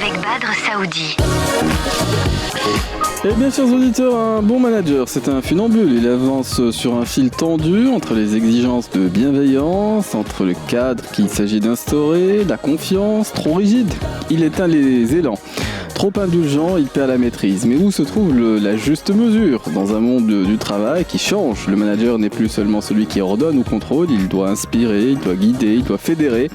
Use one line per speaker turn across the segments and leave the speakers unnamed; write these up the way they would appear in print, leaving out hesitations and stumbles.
avec Badr Saoudi.
Eh bien, chers auditeurs, un bon manager, c'est un funambule. Il avance sur un fil tendu entre les exigences de bienveillance, entre le cadre qu'il s'agit d'instaurer, la confiance, trop rigide. Il éteint les élans. Trop indulgent, il perd la maîtrise. Mais où se trouve la juste mesure? Dans un monde du travail qui change, le manager n'est plus seulement celui qui ordonne ou contrôle, il doit inspirer, il doit guider, il doit fédérer.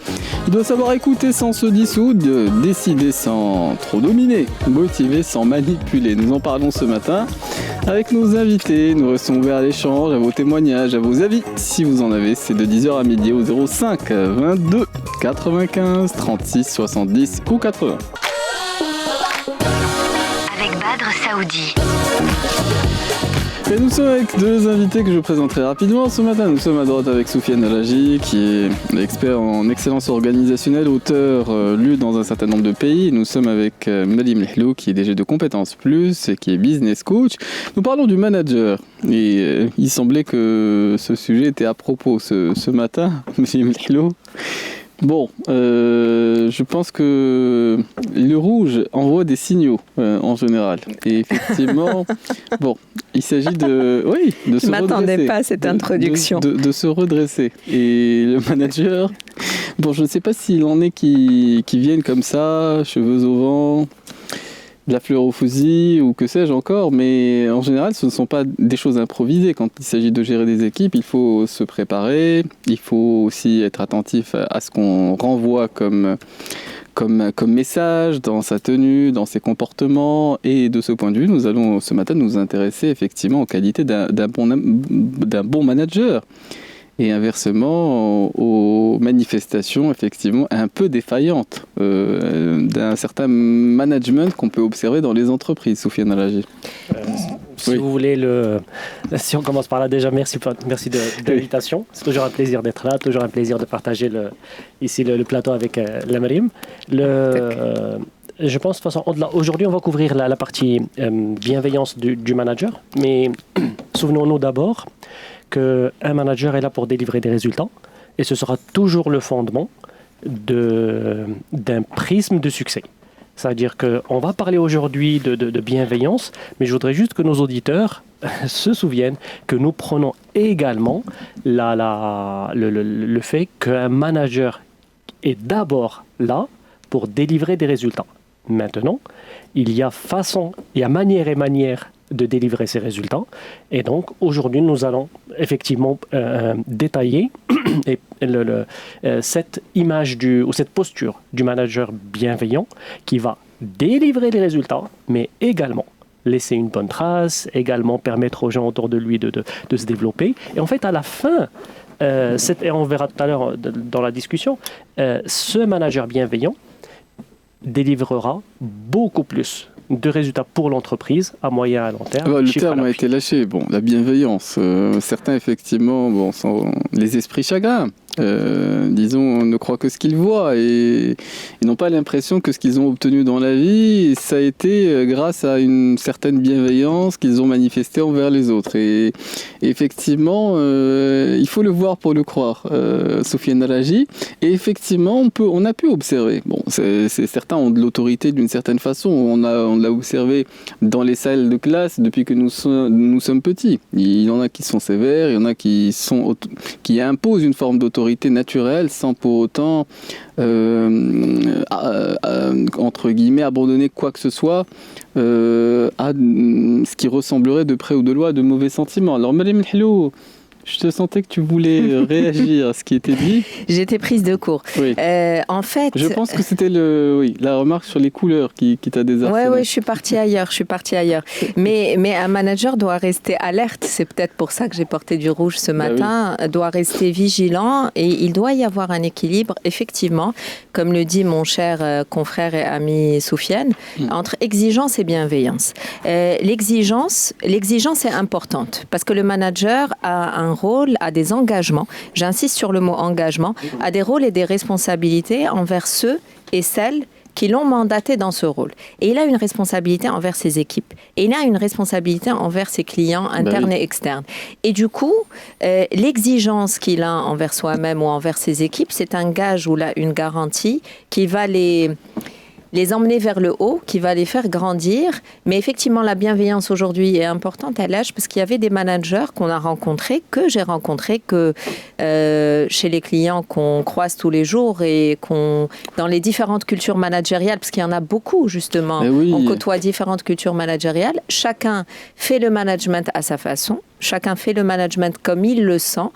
Il doit savoir écouter sans se dissoudre, décider sans trop dominer, motiver sans manipuler. Nous en parlons ce matin avec nos invités. Nous restons ouverts à l'échange, à vos témoignages, à vos avis. Si vous en avez, c'est de 10h à midi au 05 22 95 36 70 ou 80.
Avec Badr Saoudi.
Et nous sommes avec deux invités que je présenterai rapidement ce matin. Nous sommes à droite avec Soufiane Alaji, qui est expert en excellence organisationnelle, auteur lu dans un certain nombre de pays. Nous sommes avec Malim Lehlou, qui est DG de Compétences Plus et qui est business coach. Nous parlons du manager. Et il semblait que ce sujet était à propos ce matin, Malim Lehlou. Bon, je pense que le rouge envoie des signaux en général. Et effectivement, bon, il s'agit de se redresser.
Je ne m'attendais pas à cette introduction.
De se redresser. Et le manager, bon, je ne sais pas s'il en est qui viennent comme ça, cheveux au vent, de la fleur au fusil ou que sais-je encore, mais en général ce ne sont pas des choses improvisées. Quand il s'agit de gérer des équipes, il faut se préparer, il faut aussi être attentif à ce qu'on renvoie comme message dans sa tenue, dans ses comportements, et de ce point de vue, nous allons ce matin nous intéresser effectivement aux qualités d'un bon manager. Et inversement, aux manifestations effectivement un peu défaillantes d'un certain management qu'on peut observer dans les entreprises. Soufiane Alaji.
Si vous voulez, si on commence par là, déjà, merci de l'invitation. C'est toujours un plaisir d'être là, toujours un plaisir de partager ici le plateau avec Marim. Je pense, de toute façon, aujourd'hui, on va couvrir la partie bienveillance du manager. Mais souvenons-nous d'abord qu'un manager est là pour délivrer des résultats et ce sera toujours le fondement d'un prisme de succès. C'est-à-dire qu'on va parler aujourd'hui de bienveillance, mais je voudrais juste que nos auditeurs se souviennent que nous prenons également le fait qu'un manager est d'abord là pour délivrer des résultats. Maintenant, il y a manière de délivrer ces résultats. Et donc, aujourd'hui, nous allons effectivement détailler cette image ou cette posture du manager bienveillant qui va délivrer les résultats, mais également laisser une bonne trace, également permettre aux gens autour de lui de se développer. Et en fait, à la fin, et on verra tout à l'heure dans la discussion, ce manager bienveillant délivrera beaucoup plus de résultats pour l'entreprise à moyen et à long terme.
Le terme a été lâché. Bon, la bienveillance. Certains, effectivement, sont les esprits chagrins. Disons, ne croient que ce qu'ils voient et ils n'ont pas l'impression que ce qu'ils ont obtenu dans la vie, ça a été grâce à une certaine bienveillance qu'ils ont manifestée envers les autres. Et effectivement, il faut le voir pour le croire, Soufiane Alaji. Et effectivement, on a pu observer. Bon, certains ont de l'autorité d'une certaine façon. On l'a observé dans les salles de classe depuis que nous sommes petits. Il y en a qui sont sévères, il y en a qui imposent une forme d'autorité naturelle sans pour autant entre guillemets abandonner quoi que ce soit à ce qui ressemblerait de près ou de loin à de mauvais sentiments. Alors Malim Lehlou, je te sentais que tu voulais réagir à ce qui était dit.
J'étais prise de court.
Oui.
En fait...
Je pense que c'était la remarque sur les couleurs qui t'a désarçonné.
Oui, je suis partie ailleurs. Mais un manager doit rester alerte. C'est peut-être pour ça que j'ai porté du rouge ce matin. Oui. Doit rester vigilant et il doit y avoir un équilibre, effectivement, comme le dit mon cher confrère et ami Soufiane, entre exigence et bienveillance. L'exigence est importante parce que le manager a un rôle, a des engagements, j'insiste sur le mot engagement, a des rôles et des responsabilités envers ceux et celles qui l'ont mandaté dans ce rôle. Et il a une responsabilité envers ses équipes. Et il a une responsabilité envers ses clients internes et externes. Et du coup, l'exigence qu'il a envers soi-même ou envers ses équipes, c'est un gage ou une garantie qui va les emmener vers le haut, qui va les faire grandir. Mais effectivement, la bienveillance aujourd'hui est importante à l'âge parce qu'il y avait des managers qu'on a rencontrés, que j'ai rencontrés, que chez les clients qu'on croise tous les jours et dans les différentes cultures managériales, parce qu'il y en a beaucoup justement,
oui.
On côtoie différentes cultures managériales. Chacun fait le management à sa façon, chacun fait le management comme il le sent.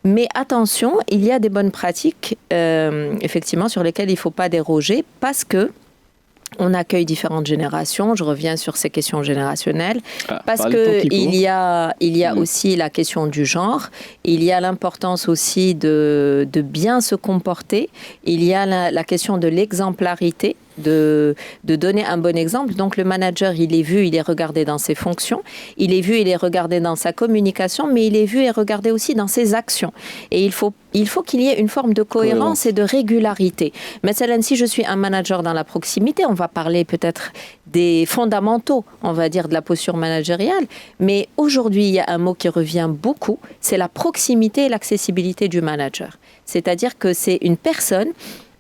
Mais attention, il y a des bonnes pratiques, effectivement, sur lesquelles il ne faut pas déroger parce que on accueille différentes générations. Je reviens sur ces questions générationnelles parce que il y a aussi la question du genre. Il y a l'importance aussi de bien se comporter. Il y a la question de l'exemplarité. De donner un bon exemple. Donc le manager, il est vu, il est regardé dans ses fonctions, il est vu, il est regardé dans sa communication, mais il est vu et regardé aussi dans ses actions. Et il faut qu'il y ait une forme de cohérence et de régularité. Mais si je suis un manager dans la proximité, on va parler peut-être des fondamentaux, on va dire, de la posture managériale. Mais aujourd'hui, il y a un mot qui revient beaucoup, c'est la proximité et l'accessibilité du manager. C'est-à-dire que c'est une personne,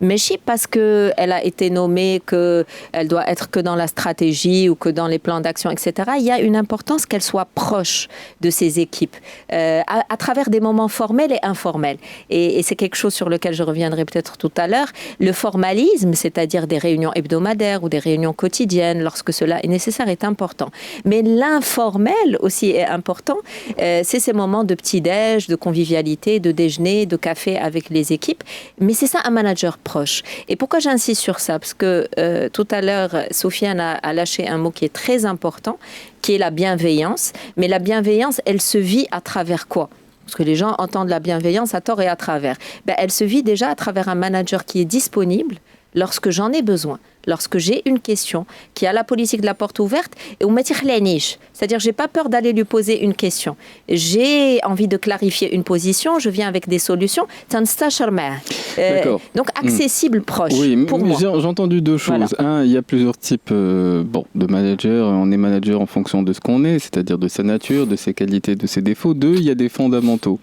mais parce qu'elle a été nommée, qu'elle doit être que dans la stratégie ou que dans les plans d'action, etc. Il y a une importance qu'elle soit proche de ses équipes, à travers des moments formels et informels. Et c'est quelque chose sur lequel je reviendrai peut-être tout à l'heure. Le formalisme, c'est-à-dire des réunions hebdomadaires ou des réunions quotidiennes, lorsque cela est nécessaire, est important. Mais l'informel aussi est important. C'est ces moments de petit-déj, de convivialité, de déjeuner, de café avec les équipes. Mais c'est ça un manager proche. Et pourquoi j'insiste sur ça? Parce que tout à l'heure, Sofiane a lâché un mot qui est très important, qui est la bienveillance. Mais la bienveillance, elle se vit à travers quoi? Parce que les gens entendent la bienveillance à tort et à travers. Elle se vit déjà à travers un manager qui est disponible lorsque j'en ai besoin, lorsque j'ai une question, qui a la politique de la porte ouverte, et où m'attire les niches. C'est-à-dire, j'ai pas peur d'aller lui poser une question. J'ai envie de clarifier une position, je viens avec des solutions. Donc, accessible, proche, pour moi.
J'ai entendu deux choses. Voilà. Il y a plusieurs types de managers. On est manager en fonction de ce qu'on est, c'est-à-dire de sa nature, de ses qualités, de ses défauts. Deux, il y a des fondamentaux.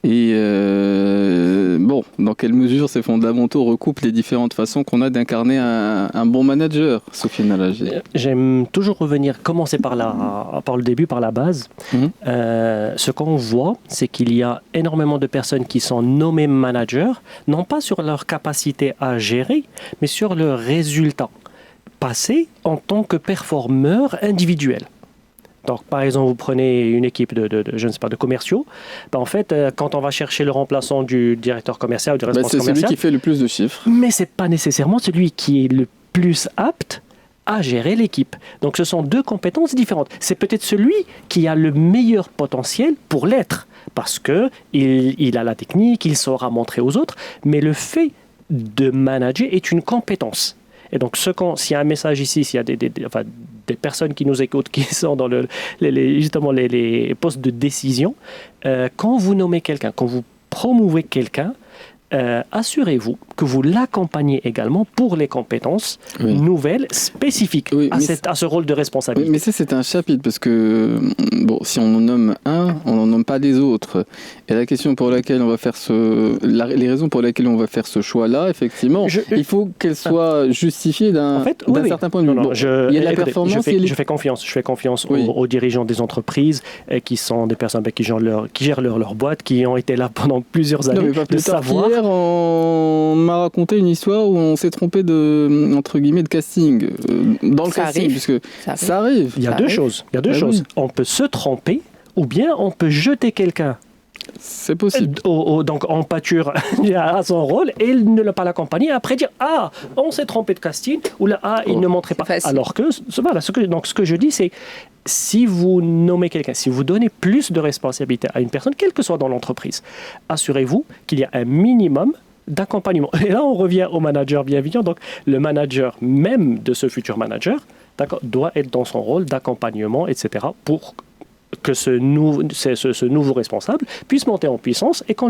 Et dans quelle mesure ces fondamentaux recoupent les différentes façons qu'on a d'incarner un bon manager, Sofiane Al-Hajji?
J'aime toujours commencer par le début, par la base. Ce qu'on voit, c'est qu'il y a énormément de personnes qui sont nommées managers, non pas sur leur capacité à gérer, mais sur leurs résultats passés en tant que performeurs individuels. Donc, par exemple, vous prenez une équipe de commerciaux. En fait, quand on va chercher le remplaçant du directeur commercial ou du responsable commercial,
c'est celui qui fait le plus de chiffres.
Mais ce n'est pas nécessairement celui qui est le plus apte à gérer l'équipe. Donc, ce sont deux compétences différentes. C'est peut-être celui qui a le meilleur potentiel pour l'être, parce qu'il a la technique, il saura montrer aux autres, mais le fait de manager est une compétence. Et donc, s'il y a un message ici, s'il y a des personnes qui nous écoutent, qui sont dans justement les postes de décision, quand vous nommez quelqu'un, quand vous promouvez quelqu'un, assurez-vous que vous l'accompagnez également pour les compétences nouvelles, spécifiques à ce rôle de responsabilité.
Oui, mais ça, c'est un chapitre, parce que si on en nomme un, on n'en nomme pas des autres. Et la question pour laquelle on va faire les raisons pour lesquelles on va faire ce choix-là, effectivement, il faut qu'elles soient justifiées d'un certain point de vue. Il y a la performance.
Je fais confiance aux dirigeants des entreprises qui sont des personnes qui gèrent leur boîte, qui ont été là pendant plusieurs années, de savoir.
Hier, on m'a raconté une histoire où on s'est trompé de casting. Dans le casting, puisque ça arrive.
Il y a deux choses. On peut se tromper ou bien on peut jeter quelqu'un.
C'est possible.
Donc on pâture à son rôle et il ne l'a pas accompagné. Après dire on s'est trompé de casting ou il ne montrait pas. Alors que ce que je dis, c'est si vous nommez quelqu'un, si vous donnez plus de responsabilité à une personne, quelle que soit dans l'entreprise, assurez-vous qu'il y a un minimum d'accompagnement. Et là, on revient au manager bienveillant. Donc, le manager même de ce futur manager, doit être dans son rôle d'accompagnement, etc., pour que ce nouveau responsable puisse monter en puissance et qu'on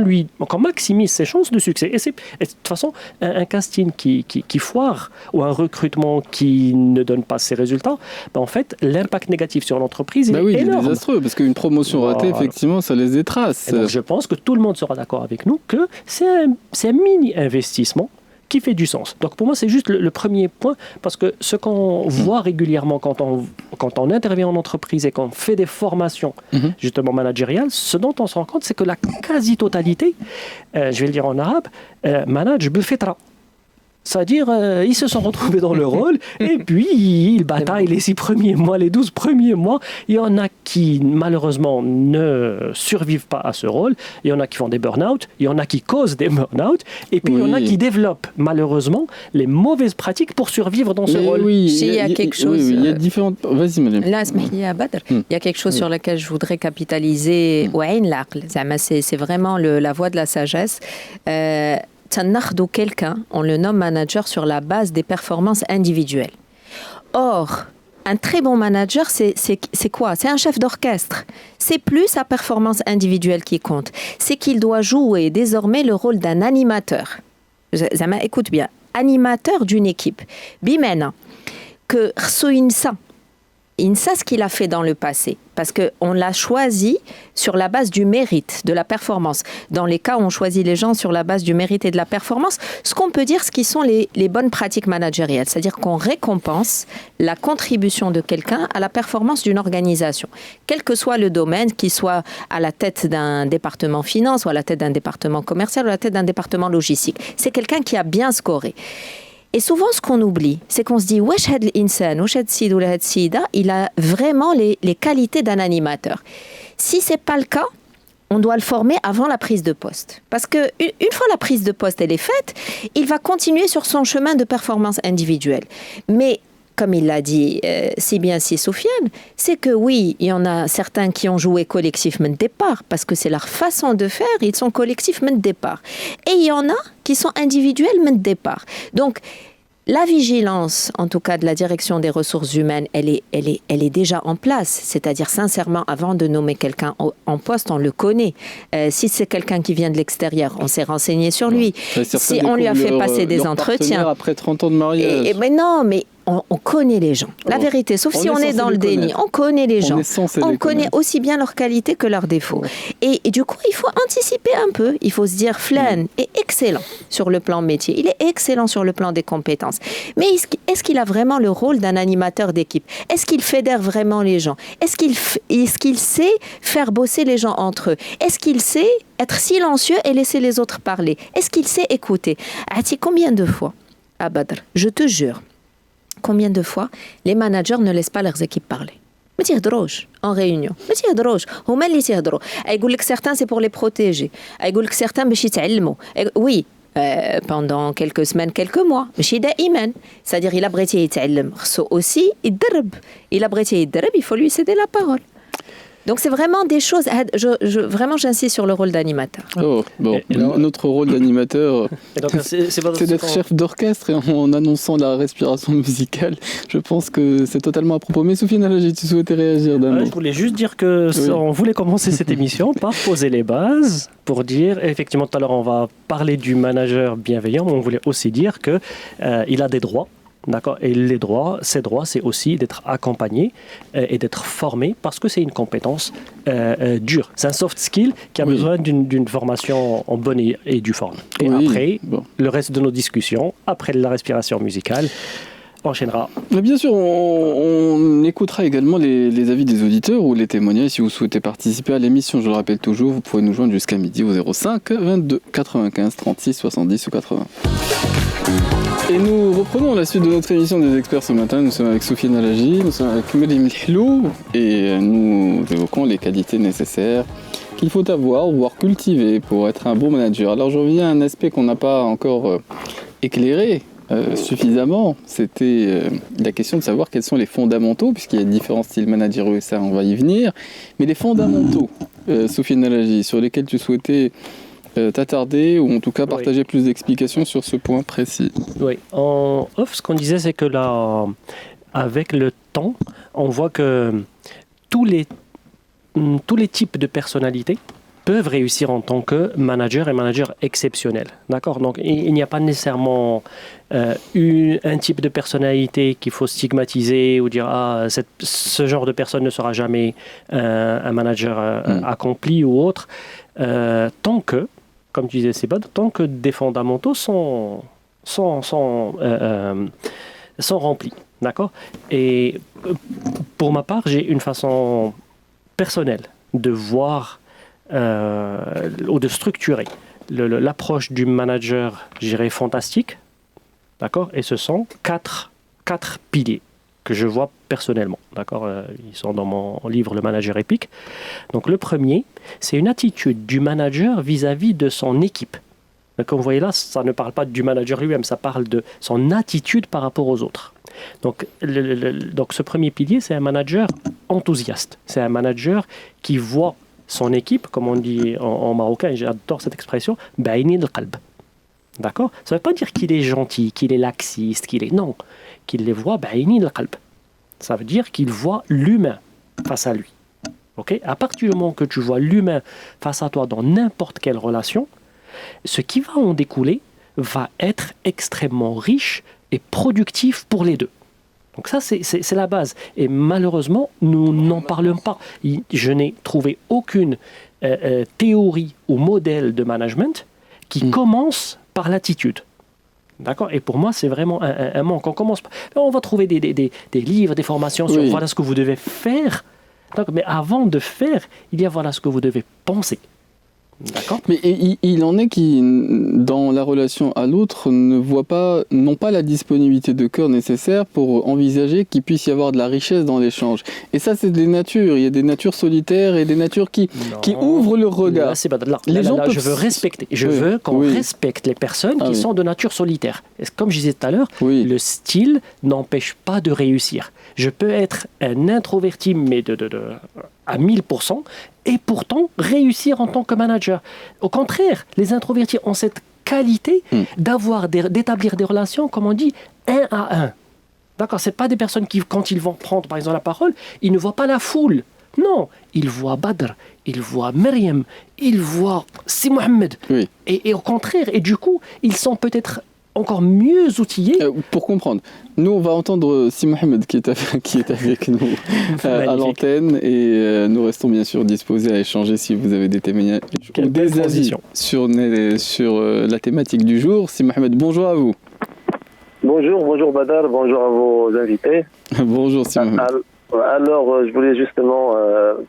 maximise ses chances de succès. Et de toute façon, un casting qui foire ou un recrutement qui ne donne pas ses résultats, en fait, l'impact négatif sur l'entreprise est énorme.
Il est désastreux, parce qu'une promotion ratée, effectivement, ça laisse des traces.
Et donc, je pense que tout le monde sera d'accord avec nous que c'est un mini-investissement qui fait du sens. Donc pour moi, c'est juste le premier point, parce que ce qu'on voit régulièrement quand on intervient en entreprise et qu'on fait des formations justement managériales, ce dont on se rend compte, c'est que la quasi-totalité, je vais le dire en arabe, manage bil-fitra. C'est-à-dire, ils se sont retrouvés dans le rôle et puis ils bataillent les 6 premiers mois, les 12 premiers mois. Il y en a qui, malheureusement, ne survivent pas à ce rôle. Il y en a qui font des burn-out. Il y en a qui causent des burn-out. Et puis, il y en a qui développent, malheureusement, les mauvaises pratiques pour survivre dans ce rôle.
Oui,
il y a quelque chose...
il y a différentes... Vas-y, madame.
Là, il y a quelque chose sur lequel je voudrais capitaliser. C'est vraiment la voie de la sagesse. Quelqu'un, on le nomme manager sur la base des performances individuelles. Or, un très bon manager, c'est quoi? C'est un chef d'orchestre. C'est plus sa performance individuelle qui compte. C'est qu'il doit jouer désormais le rôle d'un animateur. Écoute bien, animateur d'une équipe. Bimena, que Insa, ce qu'il a fait dans le passé, parce qu'on l'a choisi sur la base du mérite, de la performance. Dans les cas où on choisit les gens sur la base du mérite et de la performance, ce qu'on peut dire, ce qui sont les bonnes pratiques managériales, c'est-à-dire qu'on récompense la contribution de quelqu'un à la performance d'une organisation, quel que soit le domaine, qu'il soit à la tête d'un département finance, ou à la tête d'un département commercial, ou à la tête d'un département logistique. C'est quelqu'un qui a bien scoré. Et souvent, ce qu'on oublie, c'est qu'on se dit, wesh had l'insan, wesh had sid ou la had sida, il a vraiment les qualités d'un animateur. Si c'est pas le cas, on doit le former avant la prise de poste. Parce que une fois la prise de poste elle est faite, il va continuer sur son chemin de performance individuelle. Mais comme il l'a dit si bien si Sofiane, c'est que oui, il y en a certains qui ont joué collectivement de départ, parce que c'est leur façon de faire, ils sont collectivement de départ. Et il y en a qui sont individuellement de départ. Donc, la vigilance, en tout cas de la direction des ressources humaines, elle est déjà en place. C'est-à-dire, sincèrement, avant de nommer quelqu'un en poste, on le connaît. Si c'est quelqu'un qui vient de l'extérieur, on s'est renseigné sur lui. Si on lui a fait passer des entretiens.
Après 30 ans de mariage.
Mais non, mais on connaît les gens. La vérité, sauf si on est dans le déni. On connaît les gens. On connaît aussi bien leurs qualités que leurs défauts. Et du coup, il faut anticiper un peu. Il faut se dire, Flan est excellent sur le plan métier. Il est excellent sur le plan des compétences. Mais est-ce qu'il a vraiment le rôle d'un animateur d'équipe? Est-ce qu'il fédère vraiment les gens? Est-ce qu'il sait faire bosser les gens entre eux? Est-ce qu'il sait être silencieux et laisser les autres parler? Est-ce qu'il sait écouter? Combien de fois, à Badr, je te jure, combien de fois les managers ne laissent pas leurs équipes parler? Mais t'y droge en réunion. Mais t'y droge. Ou même les t'y droge. Ils disent que certains c'est pour les protéger. Ils disent que certains بش يتعلموا. Oui. Pendant quelques semaines, quelques mois. ماشي دائما. C'est-à-dire il a بغيتي يتعلم خصو aussi يتدرب. Il a بغيتي يتدرب, il faut lui céder la parole. Donc c'est vraiment des choses. Vraiment, j'insiste sur le rôle d'animateur.
Oh, bon. Notre rôle d'animateur, c'est d'être chef d'orchestre et en annonçant la respiration musicale. Je pense que c'est totalement à propos. Mais Sofiane Alhaji, tu souhaitais réagir d'un mot?
Je voulais juste dire que on voulait commencer cette émission par poser les bases pour dire, effectivement, tout à l'heure on va parler du manager bienveillant, mais on voulait aussi dire que il a des droits. D'accord. Et ces droits, c'est aussi d'être accompagné et d'être formé, parce que c'est une compétence dure. C'est un soft skill qui a besoin d'une formation en bonne et due forme. Et après, le reste de nos discussions, après la respiration musicale, enchaînera. Mais
bien sûr, on écoutera également les avis des auditeurs ou les témoignages si vous souhaitez participer à l'émission. Je le rappelle toujours, vous pouvez nous joindre jusqu'à midi au 05 22 95 36 70 ou 80. Et nous reprenons la suite de notre émission des experts ce matin. Nous sommes avec Sofiane Alhaji, nous sommes avec Meriem Lhlou et nous évoquons les qualités nécessaires qu'il faut avoir, voire cultiver pour être un bon manager. Alors je reviens à un aspect qu'on n'a pas encore éclairé suffisamment. C'était la question de savoir quels sont les fondamentaux, puisqu'il y a différents styles managériaux et ça on va y venir. Mais les fondamentaux, Sofiane Alhaji, sur lesquels tu souhaitais t'attarder ou en tout cas partager plus d'explications sur ce point précis.
Oui, en off, ce qu'on disait, c'est que là, avec le temps, on voit que tous les types de personnalités peuvent réussir en tant que manager et manager exceptionnel. D'accord? Donc, il n'y a pas nécessairement un type de personnalité qu'il faut stigmatiser ou dire ce genre de personne ne sera jamais un manager accompli ou autre. Tant que, comme tu disais, Sebad, tant que des fondamentaux sont sont remplis. D'accord? Et pour ma part, j'ai une façon personnelle de voir ou de structurer l'approche du manager, je dirais, fantastique. D'accord? Et ce sont quatre piliers que je vois personnellement. D'accord? Ils sont dans mon livre Le Manager Épique. Donc le premier, c'est une attitude du manager vis-à-vis de son équipe. Donc, comme vous voyez là, ça ne parle pas du manager lui-même, ça parle de son attitude par rapport aux autres. Donc, donc ce premier pilier, c'est un manager enthousiaste. C'est un manager qui voit son équipe, comme on dit en marocain, et j'adore cette expression, ba'ini al-qalb. D'accord? Ça ne veut pas dire qu'il est gentil, qu'il est laxiste, non, qu'il les voit ba'ini al-qalb. Ça veut dire qu'il voit l'humain face à lui. Okay? À partir du moment que tu vois l'humain face à toi dans n'importe quelle relation, ce qui va en découler va être extrêmement riche et productif pour les deux. Donc ça, c'est la base. Et malheureusement, nous n'en parlons pas. Je n'ai trouvé aucune théorie ou modèle de management qui commence par l'attitude. D'accord? Et pour moi, c'est vraiment un manque. On va trouver des livres, des formations sur voilà ce que vous devez faire. Mais avant de faire, il y a voilà ce que vous devez penser. D'accord.
Mais il en est qui, dans la relation à l'autre, n'ont pas la disponibilité de cœur nécessaire pour envisager qu'il puisse y avoir de la richesse dans l'échange. Et ça, c'est des natures. Il y a des natures solitaires et des natures qui ouvrent leur regard.
Là, c'est pas de là. Je veux respecter. Je veux qu'on respecte les personnes qui sont de nature solitaire. Et comme je disais tout à l'heure, le style n'empêche pas de réussir. Je peux être un introverti, mais à 1000%, et pourtant réussir en tant que manager. Au contraire, les introvertis ont cette qualité d'établir des relations, comme on dit, 1 à 1. D'accord, c'est pas des personnes qui, quand ils vont prendre par exemple la parole, ils ne voient pas la foule. Non, ils voient Badr, ils voient Myriam, ils voient Si Mohamed.
Oui.
Et au contraire, et du coup, ils sont peut-être encore mieux outillés.
Pour comprendre, nous on va entendre Si Mohamed qui est avec nous à l'antenne et nous restons bien sûr disposés à échanger si vous avez des témoignages ou des avis sur la thématique du jour. Si Mohamed, bonjour à vous.
Bonjour Badar, bonjour à vos invités.
Bonjour Si Mohamed.
Alors, je voulais justement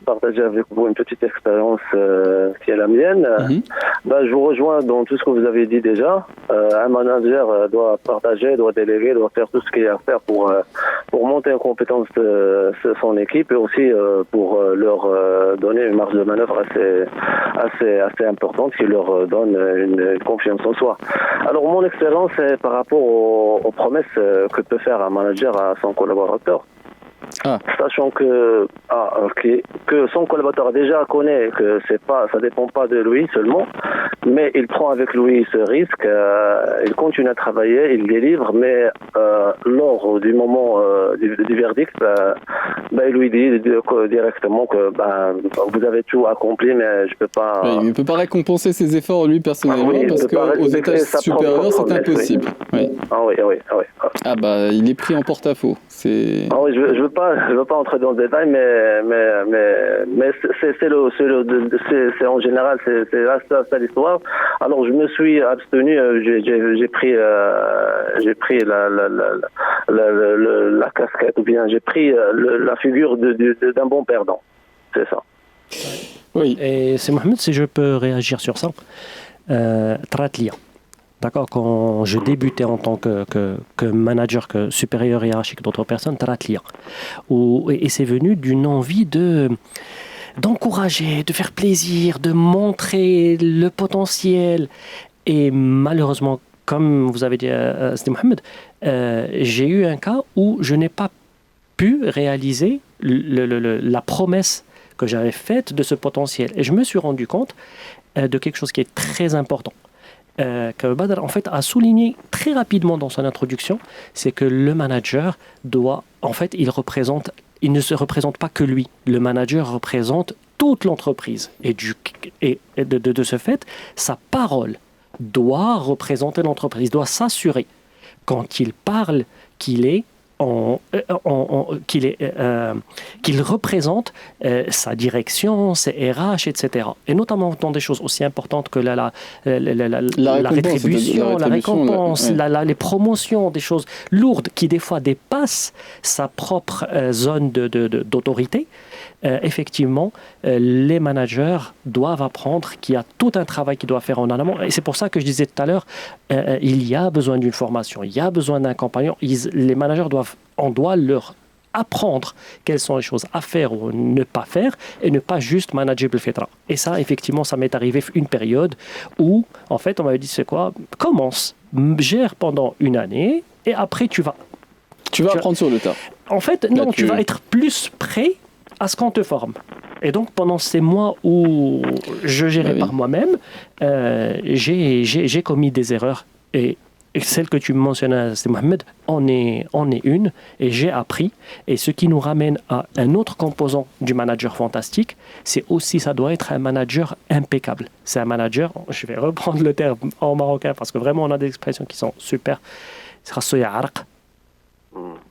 partager avec vous une petite expérience qui est la mienne. Je vous rejoins dans tout ce que vous avez dit déjà. Un manager doit partager, doit déléguer, doit faire tout ce qu'il y a à faire pour monter en compétence son équipe et aussi pour leur donner une marge de manœuvre assez importante qui leur donne une confiance en soi. Alors, mon expérience est par rapport aux promesses que peut faire un manager à son collaborateur. Sachant que son collaborateur déjà connaît que ça dépend pas de lui seulement, mais il prend avec lui ce risque, il continue à travailler, il délivre, mais lors du moment du verdict, il lui dit directement que vous avez tout accompli, mais je peux pas.
Oui, il ne peut pas récompenser ses efforts lui personnellement parce qu'aux étages supérieurs c'est impossible. Oui. Il est pris en porte-à-faux.
Je veux pas entrer dans le détail, mais c'est en général c'est l'histoire. Alors je me suis abstenu, j'ai pris la casquette ou bien j'ai pris la figure d'un bon perdant. C'est ça.
Oui. Et c'est Mohamed, si je peux réagir sur ça. Tratlia. D'accord, quand je débutais en tant que manager, que supérieur hiérarchique d'autres personnes, Tratlia. Et c'est venu d'une envie d'encourager, de faire plaisir, de montrer le potentiel. Et malheureusement, comme vous avez dit, c'était Mohamed, j'ai eu un cas où je n'ai pas pu réaliser la promesse que j'avais faite de ce potentiel. Et je me suis rendu compte de quelque chose qui est très important. Que Badr en fait a souligné très rapidement dans son introduction, c'est que le manager il ne se représente pas que lui. Le manager représente toute l'entreprise et de ce fait, sa parole doit représenter l'entreprise. Il doit s'assurer quand il parle qu'il est qu'il représente sa direction, ses RH, etc. Et notamment dans des choses aussi importantes que la rétribution, la récompense, les promotions, des choses lourdes qui des fois dépassent sa propre zone d'autorité. Effectivement, les managers doivent apprendre qu'il y a tout un travail qu'ils doivent faire en amont. Et c'est pour ça que je disais tout à l'heure, il y a besoin d'une formation, il y a besoin d'un compagnon. Les managers on doit leur apprendre quelles sont les choses à faire ou ne pas faire et ne pas juste manager le fitra. Et ça, effectivement, ça m'est arrivé une période où, en fait, on m'avait dit, c'est quoi ? Commence, gère pendant une année et après tu vas
apprendre sur le tas.
En fait, non, tu vas être plus prêt à ce qu'on te forme. Et donc, pendant ces mois où je gérais par moi-même, j'ai commis des erreurs. Et celle que tu mentionnais, c'est Mohamed, on est une, et j'ai appris. Et ce qui nous ramène à un autre composant du manager fantastique, c'est aussi, ça doit être un manager impeccable. C'est un manager, je vais reprendre le terme en marocain, parce que vraiment, on a des expressions qui sont super. C'est Rassoya Arq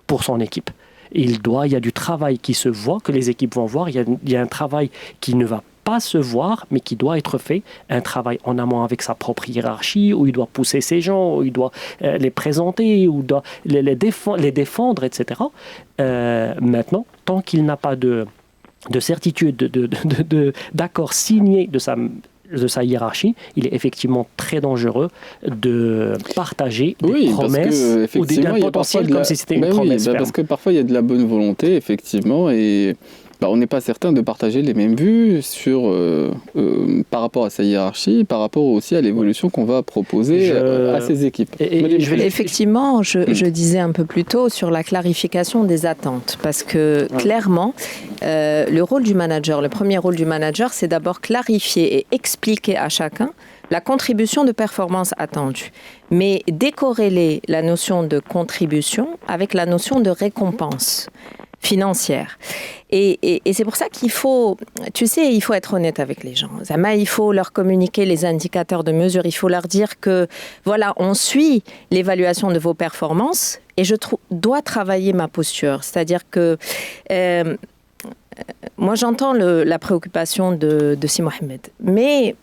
pour son équipe. Il y a du travail qui se voit, que les équipes vont voir. Il y a un travail qui ne va pas se voir, mais qui doit être fait. Un travail en amont avec sa propre hiérarchie, où il doit pousser ses gens, où il doit les présenter, où il doit les défendre, etc. Maintenant, tant qu'il n'a pas de certitude, d'accord signé de sa hiérarchie, il est effectivement très dangereux de partager des promesses ou des gains potentiels comme si c'était une promesse ferme.
Parce que parfois il y a de la bonne volonté, effectivement, et on n'est pas certain de partager les mêmes vues par rapport à sa hiérarchie, par rapport aussi à l'évolution qu'on va proposer à ses équipes.
Effectivement, je disais un peu plus tôt sur la clarification des attentes, parce que clairement, le premier rôle du manager, c'est d'abord clarifier et expliquer à chacun la contribution de performance attendue, mais décorréler la notion de contribution avec la notion de récompense financière. Et c'est pour ça qu'il faut, il faut être honnête avec les gens. Il faut leur communiquer les indicateurs de mesure. Il faut leur dire que, voilà, on suit l'évaluation de vos performances et je dois travailler ma posture. C'est-à-dire que moi, j'entends la préoccupation de Si Mohamed. Mais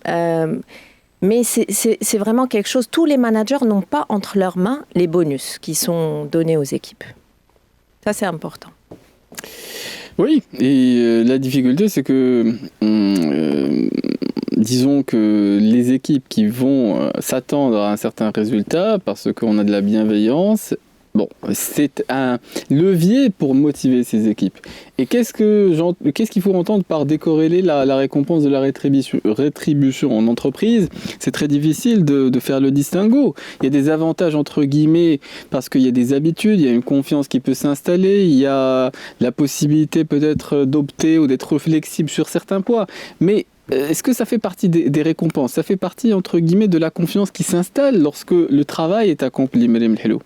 c'est vraiment quelque chose. Tous les managers n'ont pas entre leurs mains les bonus qui sont donnés aux équipes. Ça, c'est important.
Oui, et la difficulté, c'est que, disons que les équipes qui vont s'attendre à un certain résultat, parce qu'on a de la bienveillance, c'est un levier pour motiver ces équipes. Et qu'est-ce qu'il faut entendre par décorréler la récompense de la rétribution en entreprise ? C'est très difficile de faire le distinguo. Il y a des avantages entre guillemets parce qu'il y a des habitudes, il y a une confiance qui peut s'installer, il y a la possibilité peut-être d'opter ou d'être flexible sur certains points. Mais est-ce que ça fait partie des récompenses ? Ça fait partie entre guillemets de la confiance qui s'installe lorsque le travail est accompli, Madame Hello.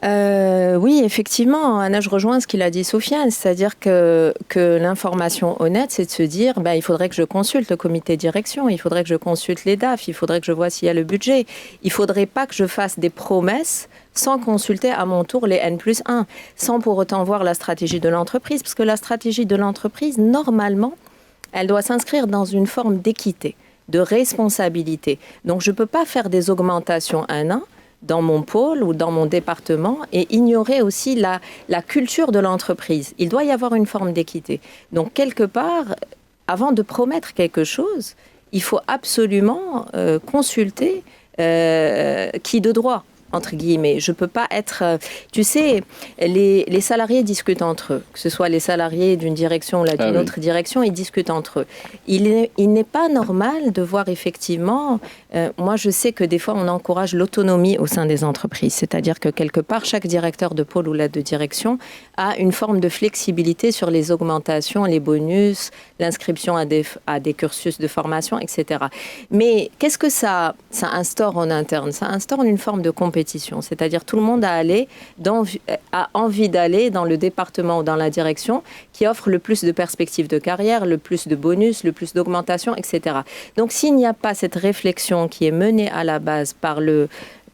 Oui, effectivement, Anna, je rejoins ce qu'il a dit Sofiane, c'est-à-dire que l'information honnête, c'est de se dire, il faudrait que je consulte le comité de direction, il faudrait que je consulte les DAF, il faudrait que je vois s'il y a le budget, il ne faudrait pas que je fasse des promesses sans consulter à mon tour les N+1, sans pour autant voir la stratégie de l'entreprise, parce que la stratégie de l'entreprise, normalement, elle doit s'inscrire dans une forme d'équité, de responsabilité. Donc, je ne peux pas faire des augmentations un an dans mon pôle ou dans mon département et ignorer aussi la culture de l'entreprise. Il doit y avoir une forme d'équité. Donc, quelque part, avant de promettre quelque chose, il faut absolument consulter qui de droit, entre guillemets. Je ne peux pas être... les salariés discutent entre eux, que ce soit les salariés d'une direction ou d'une autre direction, ils discutent entre eux. Il n'est pas normal de voir effectivement... moi, je sais que des fois, on encourage l'autonomie au sein des entreprises. C'est-à-dire que quelque part, chaque directeur de pôle ou de direction a une forme de flexibilité sur les augmentations, les bonus, l'inscription à des cursus de formation, etc. Mais qu'est-ce que ça instaure en interne ? Ça instaure une forme de compétition. C'est-à-dire tout le monde a envie d'aller dans le département ou dans la direction qui offre le plus de perspectives de carrière, le plus de bonus, le plus d'augmentation, etc. Donc s'il n'y a pas cette réflexion qui est menée à la base par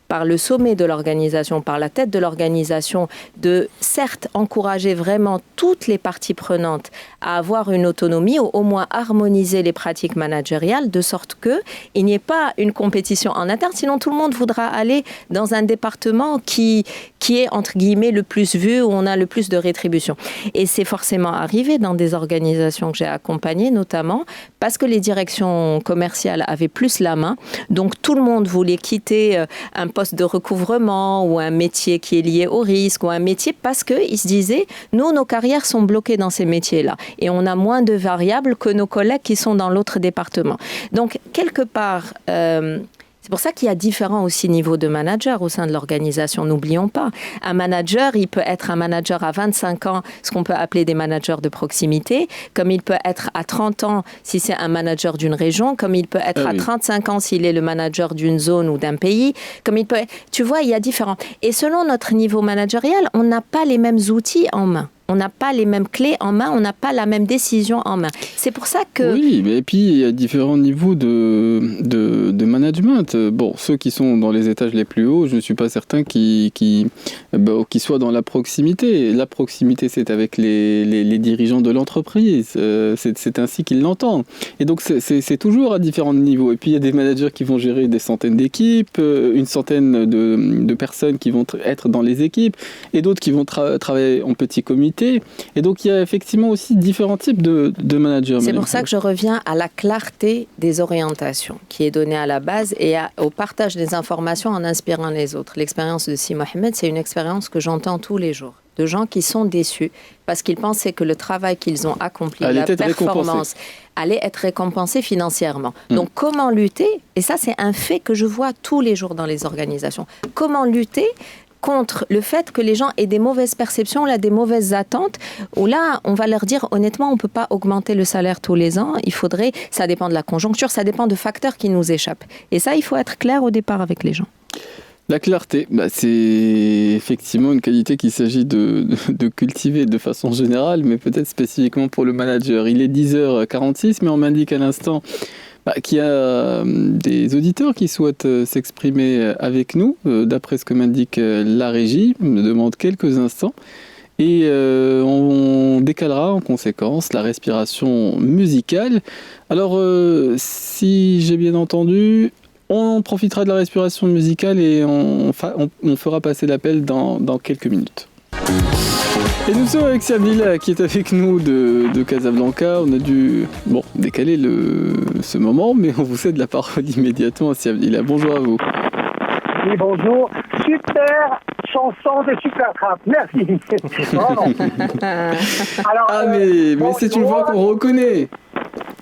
par le sommet de l'organisation, par la tête de l'organisation, de certes encourager vraiment toutes les parties prenantes à avoir une autonomie ou au moins harmoniser les pratiques managériales de sorte qu'il n'y ait pas une compétition en interne, sinon tout le monde voudra aller dans un département qui est entre guillemets le plus vu, où on a le plus de rétribution. Et c'est forcément arrivé dans des organisations que j'ai accompagnées, notamment parce que les directions commerciales avaient plus la main. Donc tout le monde voulait quitter un poste de recouvrement ou un métier qui est lié au risque ou un métier parce qu'ils se disaient, nous, nos carrières sont bloquées dans ces métiers-là et on a moins de variables que nos collègues qui sont dans l'autre département. Donc quelque part... c'est pour ça qu'il y a différents aussi niveaux de manager au sein de l'organisation. N'oublions pas, un manager, il peut être un manager à 25 ans, ce qu'on peut appeler des managers de proximité, comme il peut être à 30 ans si c'est un manager d'une région, comme il peut être à 35 ans s'il est le manager d'une zone ou d'un pays, comme il peut... Tu vois, il y a différents. Et selon notre niveau managérial, on n'a pas les mêmes outils en main. On n'a pas les mêmes clés en main, on n'a pas la même décision en main. C'est pour ça que... Oui,
et puis il y a différents niveaux de management. Bon, ceux qui sont dans les étages les plus hauts, je ne suis pas certain qu'ils soient dans la proximité. La proximité, c'est avec les dirigeants de l'entreprise. C'est ainsi qu'ils l'entendent. Et donc, c'est toujours à différents niveaux. Et puis, il y a des managers qui vont gérer des centaines d'équipes, une centaine de personnes qui vont être dans les équipes, et d'autres qui vont travailler en petits comités. Et donc, il y a effectivement aussi différents types de managers.
C'est pour ça que je reviens à la clarté des orientations qui est donnée à la base et au partage des informations en inspirant les autres. L'expérience de Si Mohamed, c'est une expérience que j'entends tous les jours. De gens qui sont déçus parce qu'ils pensaient que le travail qu'ils ont accompli, la performance, allait être récompensé financièrement. Donc, comment lutter ? Et ça, c'est un fait que je vois tous les jours dans les organisations. Comment lutter contre le fait que les gens aient des mauvaises perceptions, là, des mauvaises attentes, où là, on va leur dire, honnêtement, on ne peut pas augmenter le salaire tous les ans, ça dépend de la conjoncture, ça dépend de facteurs qui nous échappent. Et ça, il faut être clair au départ avec les gens.
La clarté, c'est effectivement une qualité qu'il s'agit de cultiver de façon générale, mais peut-être spécifiquement pour le manager. Il est 10h46, mais on m'indique à l'instant qu'il y a des auditeurs qui souhaitent s'exprimer avec nous, d'après ce que m'indique la régie, me demande quelques instants. Et on décalera en conséquence la respiration musicale. Alors, si j'ai bien entendu, on profitera de la respiration musicale et on fera passer l'appel dans quelques minutes. Et nous sommes avec Siabdillah qui est avec nous de Casablanca. On a dû décaler ce moment, mais on vous cède la parole immédiatement, Siabdillah. Bonjour à vous.
Oui, bonjour. Super chanson de Super Trap. Merci. Alors,
mais c'est une voix qu'on reconnaît.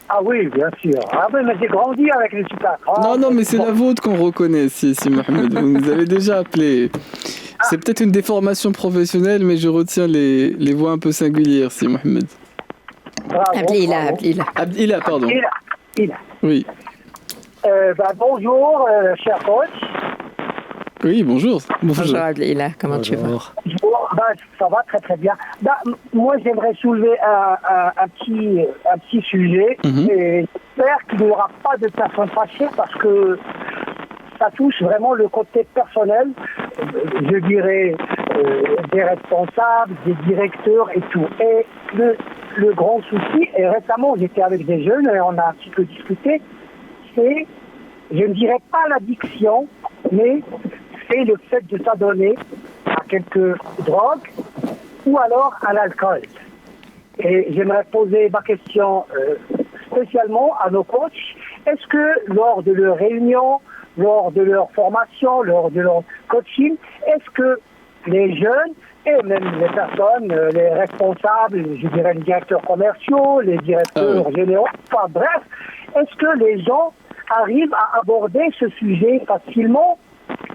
Ah oui, bien sûr. Ah oui, mais j'ai grandi avec les Super Trap.
Non, mais c'est la vôtre qu'on reconnaît, si Mohamed. Vous nous avez déjà appelé. C'est peut-être une déformation professionnelle, mais je retiens les voix un peu singulières, si Mohamed. Abdillah, pardon.
Abdillah.
Oui.
Bonjour, cher coach.
Oui, bonjour.
Bonjour Abdillah, comment tu vas?
Ça va très très bien. Moi, j'aimerais soulever un petit sujet. Et j'espère qu'il n'y aura pas de personnes fâchées parce que ça touche vraiment le côté personnel, je dirais, des responsables, des directeurs et tout. Et le grand souci, et récemment j'étais avec des jeunes et on a un petit peu discuté, c'est, je ne dirais pas l'addiction, mais c'est le fait de s'adonner à quelques drogues ou alors à l'alcool. Et j'aimerais poser ma question spécialement à nos coachs. Est-ce que lors de leurs réunions, lors de leur formation, lors de leur coaching, est-ce que les jeunes et même les personnes, les responsables, je dirais les directeurs commerciaux, les directeurs généraux, enfin bref, est-ce que les gens arrivent à aborder ce sujet facilement?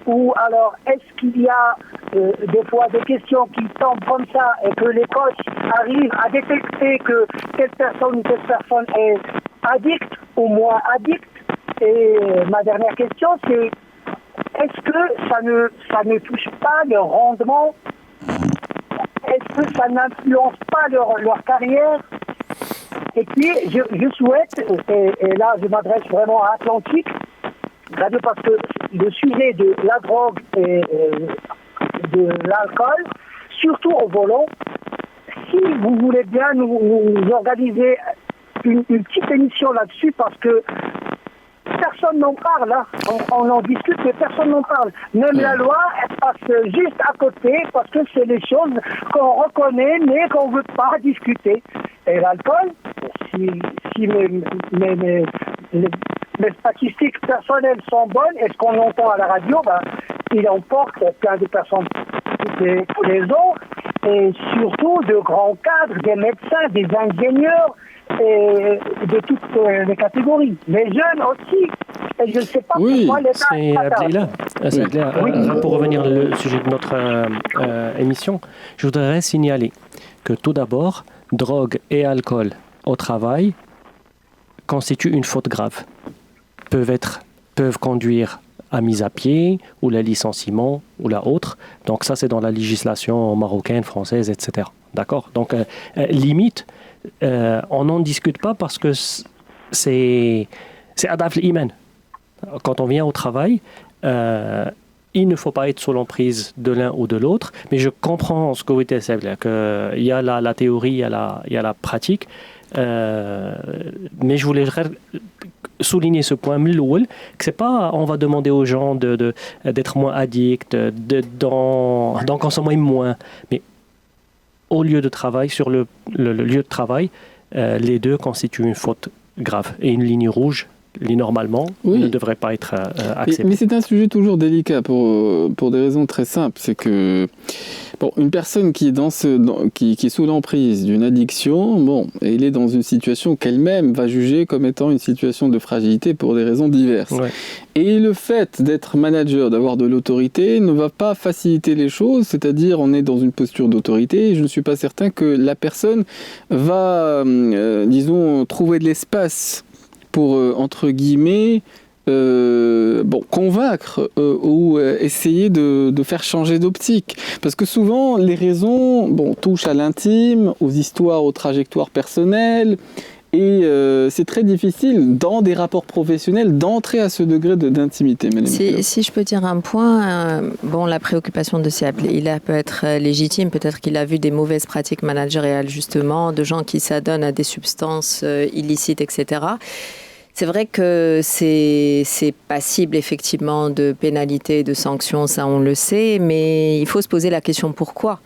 Ou alors, est-ce qu'il y a des fois des questions qui tombent comme ça et que les coachs arrivent à détecter que telle personne est addicte ou moins addicte? Et ma dernière question, c'est est-ce que ça ne touche pas leur rendement? Est-ce que ça n'influence pas leur carrière? Et puis, je souhaite, et là je m'adresse vraiment à Atlantique Radio, parce que le sujet de la drogue et de l'alcool, surtout au volant. Si vous voulez bien nous organiser une petite émission là-dessus, parce que personne n'en parle, hein. On en discute, mais personne n'en parle. Même la loi, elle passe juste à côté, parce que c'est des choses qu'on reconnaît, mais qu'on ne veut pas discuter. Et l'alcool, si mes statistiques personnelles sont bonnes, et ce qu'on entend à la radio, il emporte plein de personnes tous les ans, et surtout de grands cadres, des médecins, des ingénieurs, et de toutes les catégories. Les jeunes aussi. Et je ne sais pas pourquoi l'État...
C'est Abdelila. Pour revenir au sujet de notre émission, je voudrais signaler que tout d'abord, drogue et alcool au travail constituent une faute grave. Peuvent conduire à mise à pied, ou le licenciement, ou la autre. Donc ça, c'est dans la législation marocaine, française, etc. D'accord ? Donc, limite, on n'en discute pas parce que c'est adaf l'iman. Quand on vient au travail, il ne faut pas être sous l'emprise de l'un ou de l'autre, mais je comprends ce que vous dites, qu'il y a la théorie, il y a la pratique, mais je voulais souligner ce point, que c'est pas on va demander aux gens d'être moins addicts, d'en consommer moins, mais au lieu de travail, sur le lieu de travail, les deux constituent une faute grave et une ligne rouge. Normalement, ne devrait pas être accepté.
Mais c'est un sujet toujours délicat pour des raisons très simples. C'est que une personne qui est, qui est sous l'emprise d'une addiction, elle est dans une situation qu'elle-même va juger comme étant une situation de fragilité pour des raisons diverses. Ouais. Et le fait d'être manager, d'avoir de l'autorité, ne va pas faciliter les choses, c'est-à-dire on est dans une posture d'autorité et je ne suis pas certain que la personne va, trouver de l'espace pour, entre guillemets, convaincre ou essayer de faire changer d'optique. Parce que souvent, les raisons touchent à l'intime, aux histoires, aux trajectoires personnelles, et c'est très difficile, dans des rapports professionnels, d'entrer à ce degré d'intimité.
Si je peux dire un point, la préoccupation de Siab Leila peut être légitime. Peut-être qu'il a vu des mauvaises pratiques managériales, justement, de gens qui s'adonnent à des substances illicites, etc. C'est vrai que c'est passible effectivement de pénalités, de sanctions, ça on le sait, mais il faut se poser la question pourquoi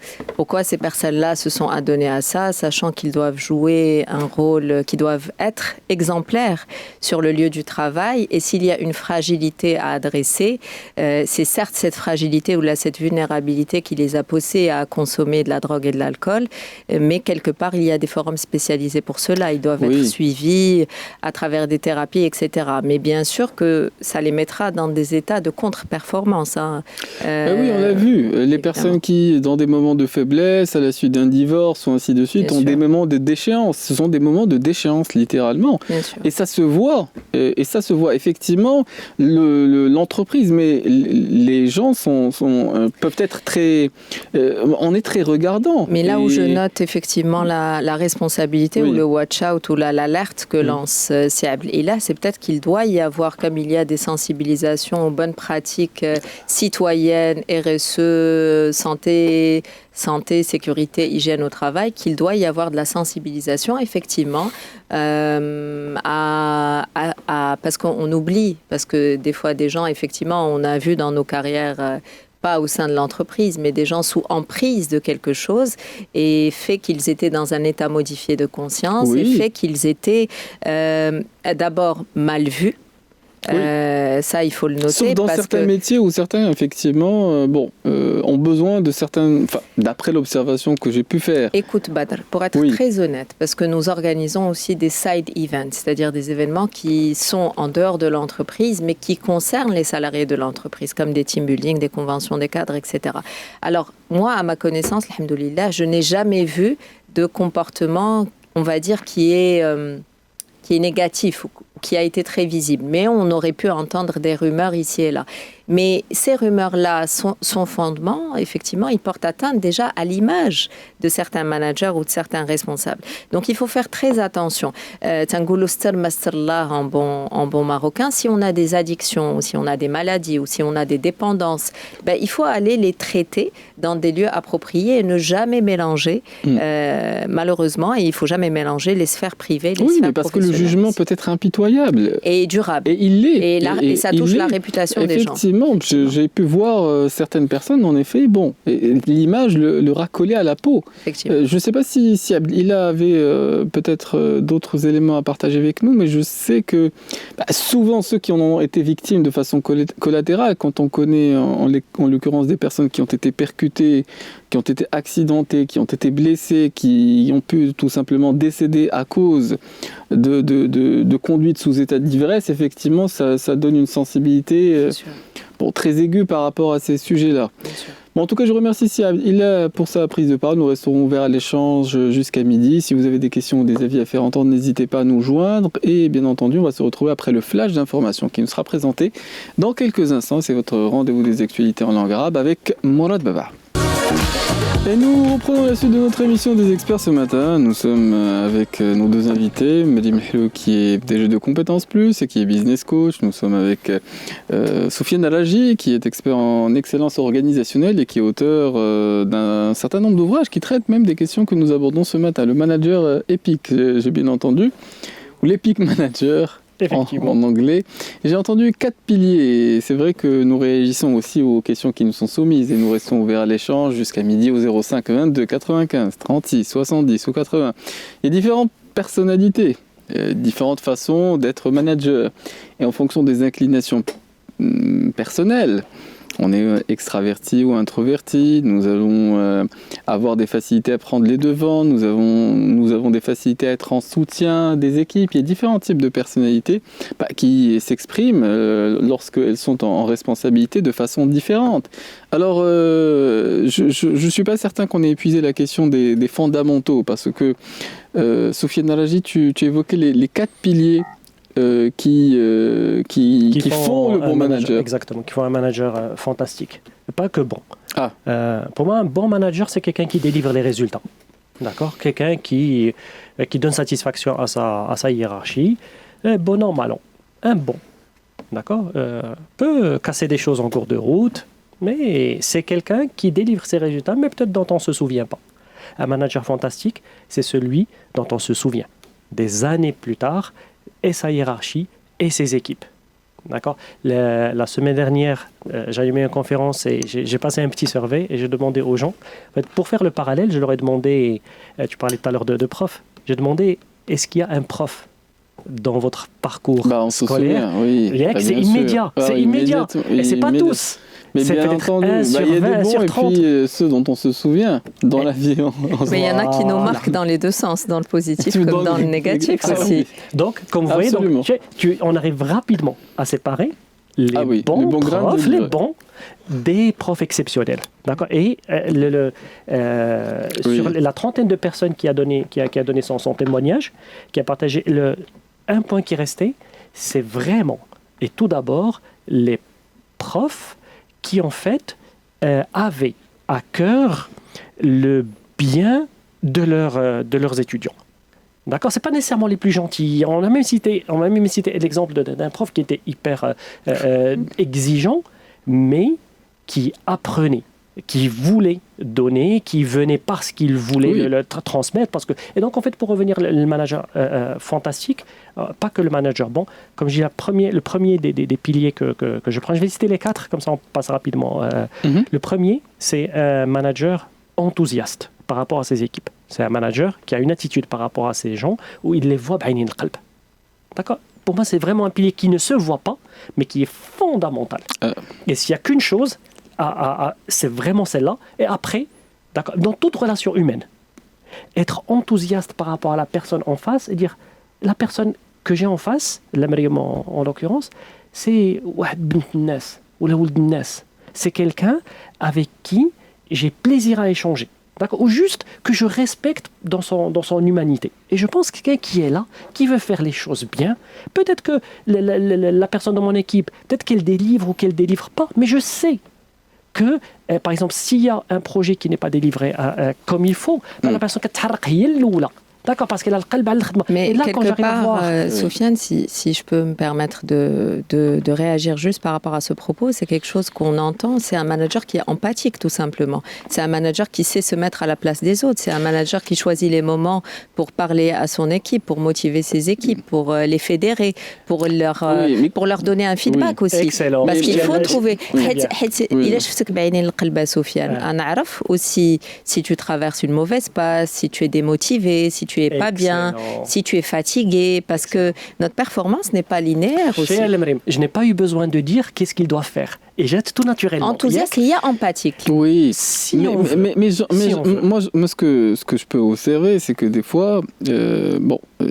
ces personnes-là se sont adonnées à ça, sachant qu'ils doivent jouer un rôle, qu'ils doivent être exemplaires sur le lieu du travail, et s'il y a une fragilité à adresser, c'est certes cette fragilité ou cette vulnérabilité qui les a poussés à consommer de la drogue et de l'alcool, mais quelque part il y a des forums spécialisés pour cela, ils doivent être suivis à travers des thérapies, etc. Mais bien sûr que ça les mettra dans des états de contre-performance.
Oui, on l'a vu. Les personnes qui, dans des moments de faiblesse, à la suite d'un divorce ou ainsi de suite, ont des moments de déchéance. Ce sont des moments de déchéance, littéralement. Et ça se voit. Et ça se voit. Effectivement, l'entreprise, mais les gens peuvent être très... on est très regardant.
Mais là où je note effectivement la responsabilité ou le watch-out ou l'alerte que lance Siab Leila, c'est peut-être qu'il doit y avoir, comme il y a des sensibilisations aux bonnes pratiques citoyennes, RSE, santé, sécurité, hygiène au travail, qu'il doit y avoir de la sensibilisation, effectivement, parce qu'on oublie, parce que des fois, des gens, effectivement, on a vu dans nos carrières... pas au sein de l'entreprise, mais des gens sous emprise de quelque chose, et fait qu'ils étaient dans un état modifié de conscience, et fait qu'ils étaient d'abord mal vus. Ça, il faut le noter.
Sauf dans certains métiers où certains, effectivement, ont besoin de certains... d'après l'observation que j'ai pu faire.
Écoute, Badr, pour être très honnête, parce que nous organisons aussi des side events, c'est-à-dire des événements qui sont en dehors de l'entreprise, mais qui concernent les salariés de l'entreprise, comme des team building, des conventions des cadres, etc. Alors, moi, à ma connaissance, alhamdoulilah, je n'ai jamais vu de comportement, on va dire, qui est négatif, qui a été très visible. Mais on aurait pu entendre des rumeurs ici et là. Mais ces rumeurs-là, son fondement, effectivement, ils portent atteinte déjà à l'image de certains managers ou de certains responsables. Donc, il faut faire très attention. En bon marocain, si on a des addictions, ou si on a des maladies, ou si on a des dépendances, il faut aller les traiter dans des lieux appropriés et ne jamais mélanger, malheureusement, et il ne faut jamais mélanger les sphères privées, les sphères
mais parce que le jugement peut être impitoyable.
Et durable.
Et il l'est.
Et ça touche la réputation des gens.
Effectivement, j'ai pu voir certaines personnes, en effet, l'image le racolait à la peau. Je ne sais pas si il avait peut-être d'autres éléments à partager avec nous, mais je sais que souvent ceux qui en ont été victimes de façon collatérale, quand on connaît en l'occurrence des personnes qui ont été percutées, qui ont été accidentées, qui ont été blessées, qui ont pu tout simplement décéder à cause de conduite sous état d'ivresse, effectivement, ça donne une sensibilité très aiguë par rapport à ces sujets-là. Bon, en tout cas, je remercie Siab pour sa prise de parole. Nous resterons ouverts à l'échange jusqu'à midi. Si vous avez des questions ou des avis à faire entendre, n'hésitez pas à nous joindre. Et bien entendu, on va se retrouver après le flash d'information qui nous sera présenté dans quelques instants. C'est votre rendez-vous des actualités en langue arabe avec Mourad Baba. Et nous reprenons la suite de notre émission des experts ce matin. Nous sommes avec nos deux invités, Mehdi Mehlou qui est DG de Compétences Plus et qui est business coach. Nous sommes avec Soufiane Alaji qui est expert en excellence organisationnelle et qui est auteur d'un certain nombre d'ouvrages qui traitent même des questions que nous abordons ce matin. Le manager EPIC, j'ai bien entendu, ou l'EPIC Manager. En anglais. J'ai entendu 4 piliers et c'est vrai que nous réagissons aussi aux questions qui nous sont soumises et nous restons ouverts à l'échange jusqu'à midi au 05 22 95 36 70 ou 80. Il y a différentes personnalités, différentes façons d'être manager et en fonction des inclinations personnelles. On est extraverti ou introverti, nous allons avoir des facilités à prendre les devants, nous avons des facilités à être en soutien des équipes. Il y a différents types de personnalités qui s'expriment lorsqu'elles sont en responsabilité de façon différente. Alors, je ne suis pas certain qu'on ait épuisé la question des fondamentaux, parce que, Soufiane Alaji, tu évoquais les 4 piliers qui font le bon manager.
Exactement, qui font un manager fantastique. Pas que bon. Pour moi, un bon manager, c'est quelqu'un qui délivre les résultats. D'accord ? Quelqu'un qui donne satisfaction à sa hiérarchie. Bon an, mal an. Un bon. D'accord ? Peut casser des choses en cours de route, mais c'est quelqu'un qui délivre ses résultats, mais peut-être dont on ne se souvient pas. Un manager fantastique, c'est celui dont on se souvient. Des années plus tard, et sa hiérarchie et ses équipes. D'accord ? La semaine dernière, j'ai animé une conférence et j'ai passé un petit survey et j'ai demandé aux gens, en fait, pour faire le parallèle, je leur ai demandé, tu parlais tout à l'heure de prof, j'ai demandé, est-ce qu'il y a un prof dans votre parcours scolaire ? C'est immédiat, c'est immédiat. Et c'est pas tous.
Mais
c'est
bien entendu, il y a des bons et puis ceux dont on se souvient dans la vie.
Mais il y en a qui nous marquent dans les deux sens, dans le positif comme dans le négatif aussi.
Donc, comme vous voyez, on arrive rapidement à séparer les bons profs, les bons des profs exceptionnels. D'accord ? Et sur la trentaine de personnes qui a donné son témoignage, qui a partagé un point qui restait, c'est vraiment, et tout d'abord, les profs qui en fait avaient à cœur le bien de leurs étudiants. D'accord ? C'est pas nécessairement les plus gentils. On a même cité l'exemple d'un prof qui était hyper exigeant, mais qui apprenait, qui voulait donner, qui venait parce qu'il voulait le transmettre. Et donc, en fait, pour revenir, le manager fantastique, pas que le manager bon, comme je dis, le premier des piliers que je prends, je vais citer les 4, comme ça on passe rapidement. Le premier, c'est un manager enthousiaste par rapport à ses équipes. C'est un manager qui a une attitude par rapport à ces gens où il les voit بعين القلب. D'accord ? Pour moi, c'est vraiment un pilier qui ne se voit pas, mais qui est fondamental. Et s'il n'y a qu'une chose, c'est vraiment celle-là. Et après, d'accord, dans toute relation humaine, être enthousiaste par rapport à la personne en face et dire, la personne que j'ai en face, l'Américain en l'occurrence, c'est c'est quelqu'un avec qui j'ai plaisir à échanger. D'accord, ou juste que je respecte dans son humanité. Et je pense que quelqu'un qui est là, qui veut faire les choses bien, peut-être que la personne dans mon équipe, peut-être qu'elle délivre ou qu'elle délivre pas, mais je sais que, par exemple, s'il y a un projet qui n'est pas délivré comme il faut, la personne qui est d'accord, parce qu'elle a le qalb al khidma.
Mais
et là,
quelque
quand j'arrive à voir...
part, Sofiane, si je peux me permettre de réagir juste par rapport à ce propos, c'est quelque chose qu'on entend, c'est un manager qui est empathique, tout simplement. C'est un manager qui sait se mettre à la place des autres. C'est un manager qui choisit les moments pour parler à son équipe, pour motiver ses équipes, pour les fédérer, pour leur donner un feedback aussi.
Excellent.
Parce qu'il faut trouver...
Oui.
Il شفتك بعينين القلب Sofiane. أنا أعرف aussi si tu traverses une mauvaise passe, si tu es démotivé, si tu es pas bien, si tu es fatigué, parce que notre performance n'est pas linéaire aussi.
Je n'ai pas eu besoin de dire qu'est-ce qu'il doit faire. Et jette tout naturellement.
Enthousiaste, il y a empathique.
Oui, mais moi, ce que je peux observer, c'est que des fois,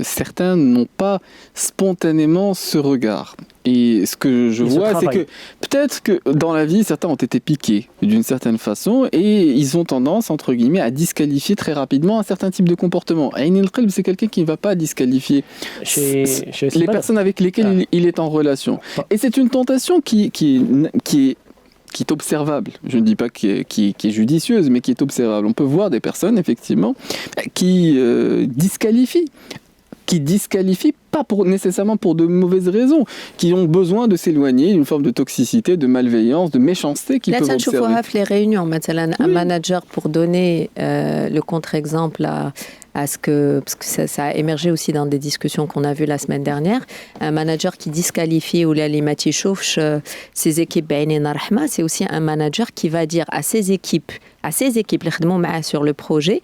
certains n'ont pas spontanément ce regard. Et ce que je vois, c'est que peut-être que dans la vie, certains ont été piqués d'une certaine façon et ils ont tendance, entre guillemets, à disqualifier très rapidement un certain type de comportement. Ayn al-Qalb, c'est quelqu'un qui ne va pas disqualifier les personnes avec lesquelles il est en relation. Et c'est une tentation qui est observable. Je ne dis pas qui est judicieuse, mais qui est observable. On peut voir des personnes, effectivement, qui disqualifient pas nécessairement pour de mauvaises raisons, qui ont besoin de s'éloigner d'une forme de toxicité, de malveillance, de méchanceté qu'ils peuvent observer.
Là, les réunions, un manager, pour donner le contre-exemple parce que ça a émergé aussi dans des discussions qu'on a vues la semaine dernière, un manager qui disqualifie ou l'alimati chauffe ses équipes, c'est aussi un manager qui va dire à ses équipes sur le projet,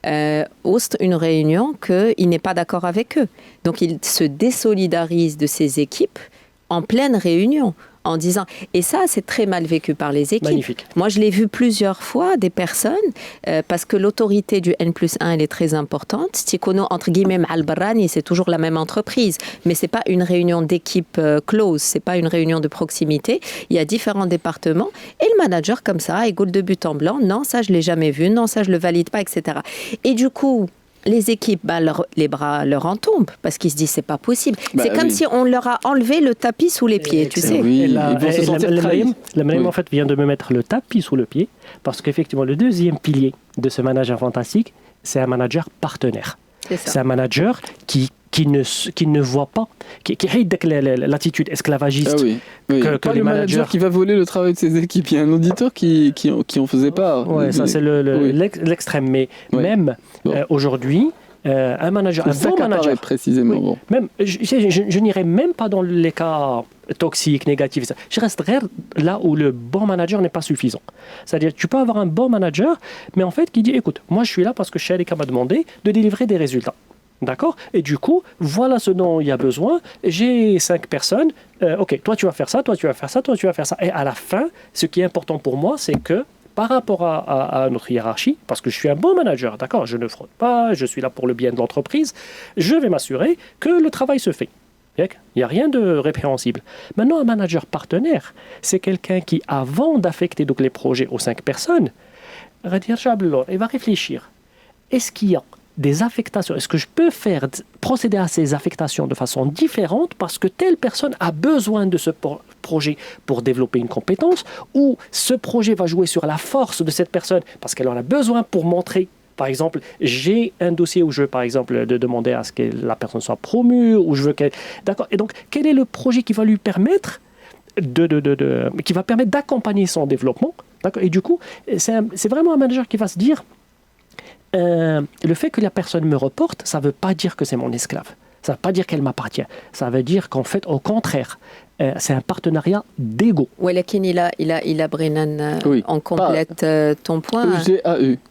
une réunion qu'il n'est pas d'accord avec eux. Donc il se désolidarise de ses équipes en pleine réunion, en disant... Et ça, c'est très mal vécu par les équipes.
Magnifique.
Moi, je l'ai vu plusieurs fois, des personnes, parce que l'autorité du N+1, elle est très importante. Tikono, entre guillemets, Ma'al-Barrani, c'est toujours la même entreprise, mais c'est pas une réunion d'équipe close, c'est pas une réunion de proximité. Il y a différents départements, et le manager, comme ça, il goule de but en blanc. Non, ça, je l'ai jamais vu. Non, ça, je le valide pas, etc. Et du coup... les équipes, les bras leur en tombent parce qu'ils se disent c'est pas possible. C'est comme si on leur a enlevé le tapis sous les pieds, tu sais.
Oui,
la Maïm, en fait, vient de me mettre le tapis sous le pied parce qu'effectivement, le deuxième pilier de ce manager fantastique, c'est un manager partenaire. C'est un manager qui ne voit pas, qui l'attitude esclavagiste
que pas le manager qui va voler le travail de ses équipes. Il y a un auditeur qui en faisait part.
Ouais, ça c'est l'extrême. Mais même aujourd'hui, un manager, un bon manager,
précisément.
Oui, même, je n'irai même pas dans les cas toxiques, négatifs. Je resterai là où le bon manager n'est pas suffisant. C'est-à-dire, tu peux avoir un bon manager, mais en fait, qui dit, écoute, moi je suis là parce que Sharika m'a demandé de délivrer des résultats. D'accord ? Et du coup, voilà ce dont il y a besoin. J'ai 5 personnes. Ok, toi tu vas faire ça, toi tu vas faire ça, toi tu vas faire ça. Et à la fin, ce qui est important pour moi, c'est que par rapport à notre hiérarchie, parce que je suis un bon manager, d'accord ? Je ne fraude pas, je suis là pour le bien de l'entreprise. Je vais m'assurer que le travail se fait. Il n'y a rien de répréhensible. Maintenant, un manager partenaire, c'est quelqu'un qui, avant d'affecter donc, les projets aux 5 personnes, il va réfléchir. Est-ce qu'il y a des affectations, est-ce que je peux procéder à ces affectations de façon différente parce que telle personne a besoin de ce projet pour développer une compétence, ou ce projet va jouer sur la force de cette personne parce qu'elle en a besoin pour montrer. Par exemple, j'ai un dossier où je veux, par exemple, demander à ce que la personne soit promue, ou je veux qu'elle... D'accord. Et donc, quel est le projet qui va lui permettre qui va permettre d'accompagner son développement. D'accord. Et du coup, c'est vraiment un manager qui va se dire le fait que la personne me reporte, ça ne veut pas dire que c'est mon esclave. Ça ne veut pas dire qu'elle m'appartient. Ça veut dire qu'en fait, au contraire, c'est un partenariat d'ego.
ولكن il a Brennan, on complète ton point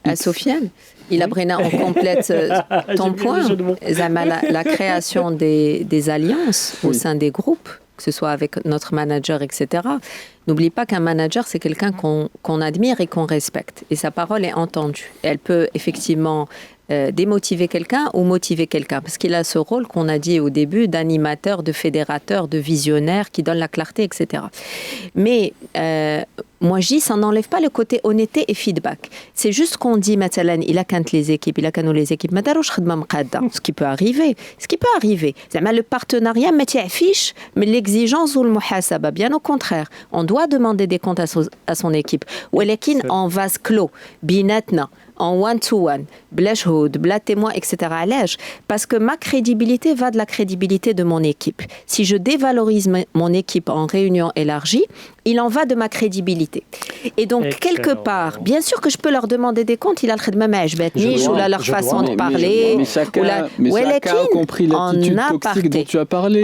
à Sofiane. Il a Brennan, on complète ton point. La création des alliances au sein des groupes, que ce soit avec notre manager, etc. N'oublie pas qu'un manager, c'est quelqu'un qu'on admire et qu'on respecte. Et sa parole est entendue. Elle peut effectivement démotiver quelqu'un ou motiver quelqu'un, parce qu'il a ce rôle qu'on a dit au début d'animateur, de fédérateur, de visionnaire qui donne la clarté, etc. Mais moi je dis, ça n'enlève pas le côté honnêteté et feedback. C'est juste qu'on dit مثلا il a quand les équipes, il a quand les équipes ما داروش خدمة مقادة, ce qui peut arriver. زعما le partenariat ما تعفيش من l'exigence ou le muhasaba, bien au contraire. On doit demander des comptes à son équipe. ولكن en vase clos بيناتنا en one-to-one, بلا شهود, بلا témoin, etc. علاش? Parce que ma crédibilité va de la crédibilité de mon équipe. Si je dévalorise mon équipe en réunion élargie, il en va de ma crédibilité. Et donc, quelque part, bien sûr que je peux leur demander des comptes, il a le khidma ma ajbatnish, ou leur façon de parler.
Mais chacun a compris l'attitude toxique dont tu as parlé.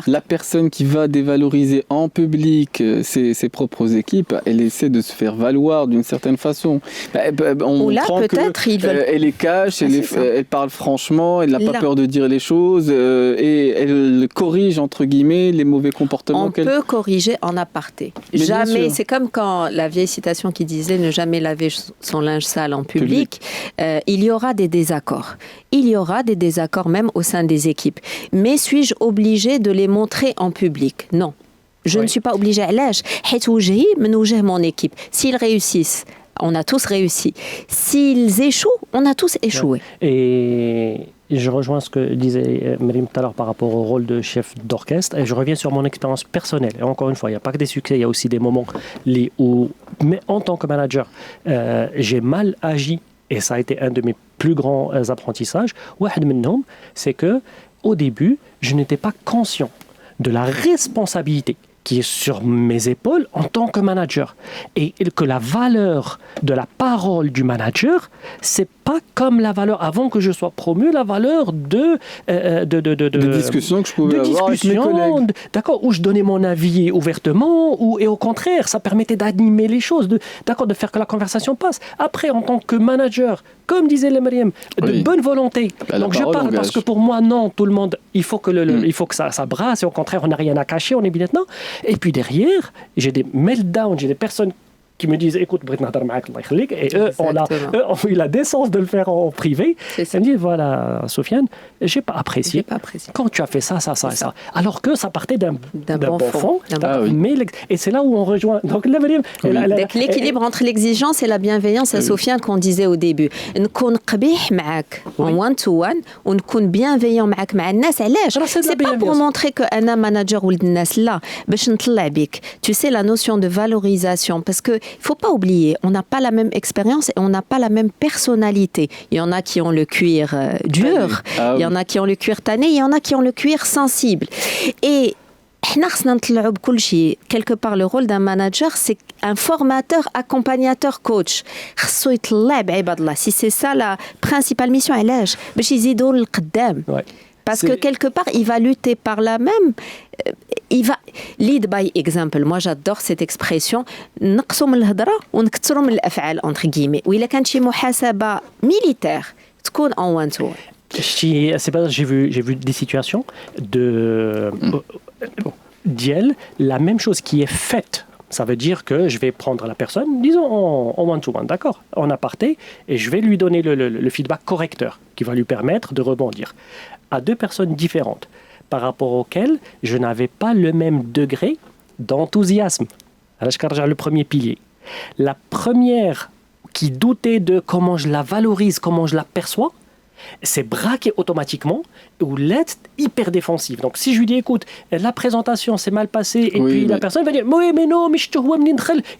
La personne qui va dévaloriser en public ses propres équipes, elle essaie de se faire valoir d'une certaine façon.
Ou là, peut-être,
elle est cash, elle parle franchement, elle n'a pas peur de dire les choses et elle corrige, entre guillemets, les mauvais comportements.
On peut corriger en aparté. Jamais, c'est comme quand la vieille citation qui disait ne jamais laver son linge sale en public. Il y aura des désaccords. Il y aura des désaccords même au sein des équipes. Mais suis-je obligé de les montrer en public? Non. Je ne suis pas obligée à l'âge. Mon équipe. S'ils réussissent, on a tous réussi. S'ils échouent, on a tous échoué.
Et je rejoins ce que disait Myriam tout à l'heure par rapport au rôle de chef d'orchestre. Et je reviens sur mon expérience personnelle. Et encore une fois, il n'y a pas que des succès, il y a aussi des moments où, mais en tant que manager, j'ai mal agi. Et ça a été un de mes plus grands apprentissages. C'est que, au début, je n'étais pas conscient de la responsabilité qui est sur mes épaules en tant que manager. Et que la valeur de la parole du manager, c'est pas comme la valeur, avant que je sois promu, la valeur de
discussions que je pouvais avoir avec mes collègues.
D'accord, où je donnais mon avis ouvertement, et au contraire, ça permettait d'animer les choses, de faire que la conversation passe. Après, en tant que manager, comme disait Myriam, de bonne volonté. Donc je parle parce que pour moi, non, tout le monde, il faut que ça brasse, et au contraire, on n'a rien à cacher, on est bien maintenant. Et puis derrière, j'ai des meltdowns, j'ai des personnes qui me disent écoute, et eux ont eu la décence de le faire en privé. Ils me disent voilà, Sofiane, j'ai pas apprécié quand tu as fait ça, et ça. Alors que ça partait d'un bon fond. Et c'est là où on rejoint. Donc
l'équilibre entre l'exigence et la bienveillance, à Sofiane qu'on disait au début. نكون قبيح معك en one-to-one ونكون bienveillant معك مع الناس. علاش؟ C'est pas pour montrer que أنا manager ولد الناس لا باش نطلع بك. Tu sais la notion de valorisation, parce que il ne faut pas oublier, on n'a pas la même expérience et on n'a pas la même personnalité. Il y en a qui ont le cuir dur, il y en a qui ont le cuir tanné, il y en a qui ont le cuir sensible. Et quelque part, le rôle d'un manager, c'est un formateur, accompagnateur, coach. Si c'est ça la principale mission, parce que quelque part, il va lutter par la même... Il va lead by example. Moi, j'adore cette expression. نقصوا من الهضرة ونكثروا من الأفعال entre guillemets. وإلا كانت شي محاسبة militaire تكون en one to one.
C'est pas j'ai vu des situations d'IEL, la même chose qui est faite. Ça veut dire que je vais prendre la personne, disons en one-to-one, d'accord, en aparté, et je vais lui donner le feedback correcteur qui va lui permettre de rebondir à deux personnes différentes, par rapport auxquelles je n'avais pas le même degré d'enthousiasme. Alors, je regarde le premier pilier. La première qui doutait de comment je la valorise, comment je la perçois, c'est braqué automatiquement ou l'être hyper défensif. Donc si je lui dis écoute, la présentation s'est mal passée et puis la personne va dire oui mais non, mais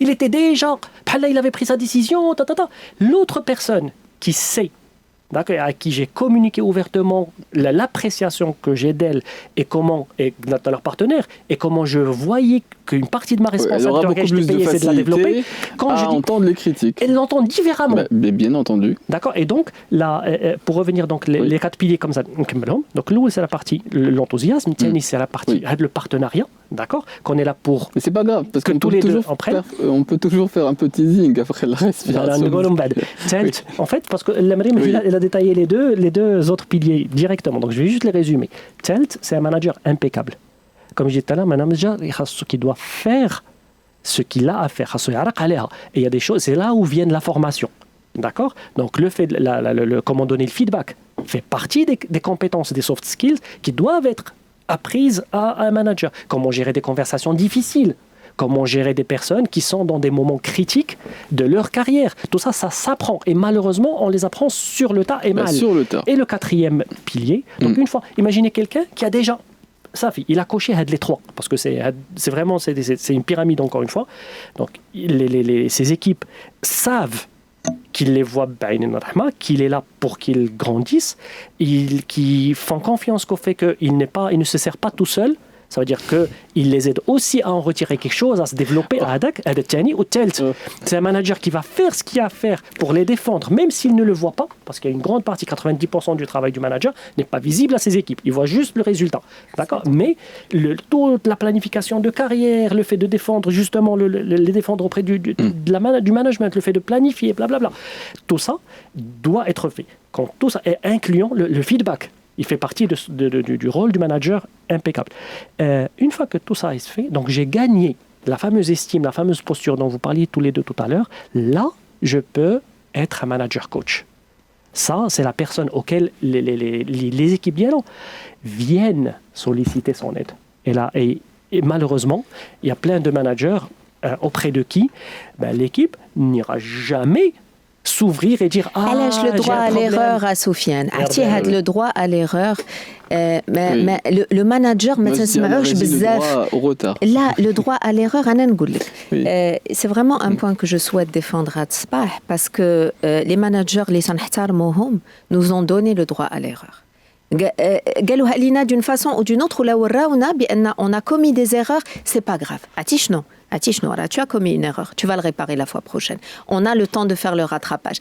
il était déjà, il avait pris sa décision, L'autre personne qui sait, d'accord, à qui j'ai communiqué ouvertement l'appréciation que j'ai d'elle et comment, et de leur partenaire, et comment je voyais qu'une partie de ma responsabilité dans laquelle j'étais payé, c'est de la développer. Quand je dis
entendre les critiques.
Elle l'entend différemment.
Mais bien entendu.
D'accord. Et donc, là, pour revenir donc les quatre piliers comme ça, donc l'eau c'est la partie l'enthousiasme, Tiani c'est la partie le partenariat, d'accord, qu'on est là pour.
Mais c'est pas grave parce que tous les deux on peut toujours faire un peu teasing après la respiration.
En fait, parce que elle a détaillé les deux autres piliers directement. Donc je vais juste les résumer. Telt, c'est un manager impeccable. Comme je disais tout à l'heure, un manager qui doit faire ce qu'il a à faire. Et il y a des choses, c'est là où vient la formation. D'accord? Donc, le fait de comment donner le feedback fait partie des compétences, des soft skills qui doivent être apprises à un manager. Comment gérer des conversations difficiles? Comment gérer des personnes qui sont dans des moments critiques de leur carrière? Tout ça, ça s'apprend. Et malheureusement, on les apprend sur le tas et mal.
Sur le tas.
Et le quatrième pilier, donc une fois, imaginez quelqu'un qui a déjà... il a coché les trois, parce que c'est vraiment c'est une pyramide encore une fois. Donc ces équipes savent qu'il les voit, qu'il est là pour qu'ils grandissent, qui font confiance qu'au fait qu'il ne se sert pas tout seul. Ça veut dire qu'il les aide aussi à en retirer quelque chose, à se développer. C'est un manager qui va faire ce qu'il y a à faire pour les défendre, même s'il ne le voit pas, parce qu'il y a une grande partie, 90% du travail du manager n'est pas visible à ses équipes. Il voit juste le résultat. D'accord? Mais toute la planification de carrière, le fait de défendre justement, les défendre auprès du management, le fait de planifier, blablabla, tout ça doit être fait. Quand tout ça est incluant le feedback. Il fait partie du rôle du manager impeccable. Une fois que tout ça est fait, donc j'ai gagné la fameuse estime, la fameuse posture dont vous parliez tous les deux tout à l'heure. Là, je peux être un manager coach. Ça, c'est la personne auquel les équipes viennent solliciter son aide. Et là, et malheureusement, il y a plein de managers auprès de qui l'équipe n'ira jamais s'ouvrir et dire
علاش le droit à l'erreur à Soufiane عرفتي هذا le droit à l'erreur le manager ما تسمعوش بزاف لا le droit à l'erreur انا نقول لك c'est vraiment un point que je souhaite défendre هذا الصباح parce que les managers اللي سنحترموهم nous ont donné le droit à l'erreur قالوها لينا d'une façon ou d'une autre ولا وراونا بان on a commis des erreurs c'est pas grave عرفتي شنو tu as commis une erreur, tu vas le réparer la fois prochaine. On a le temps de faire le rattrapage.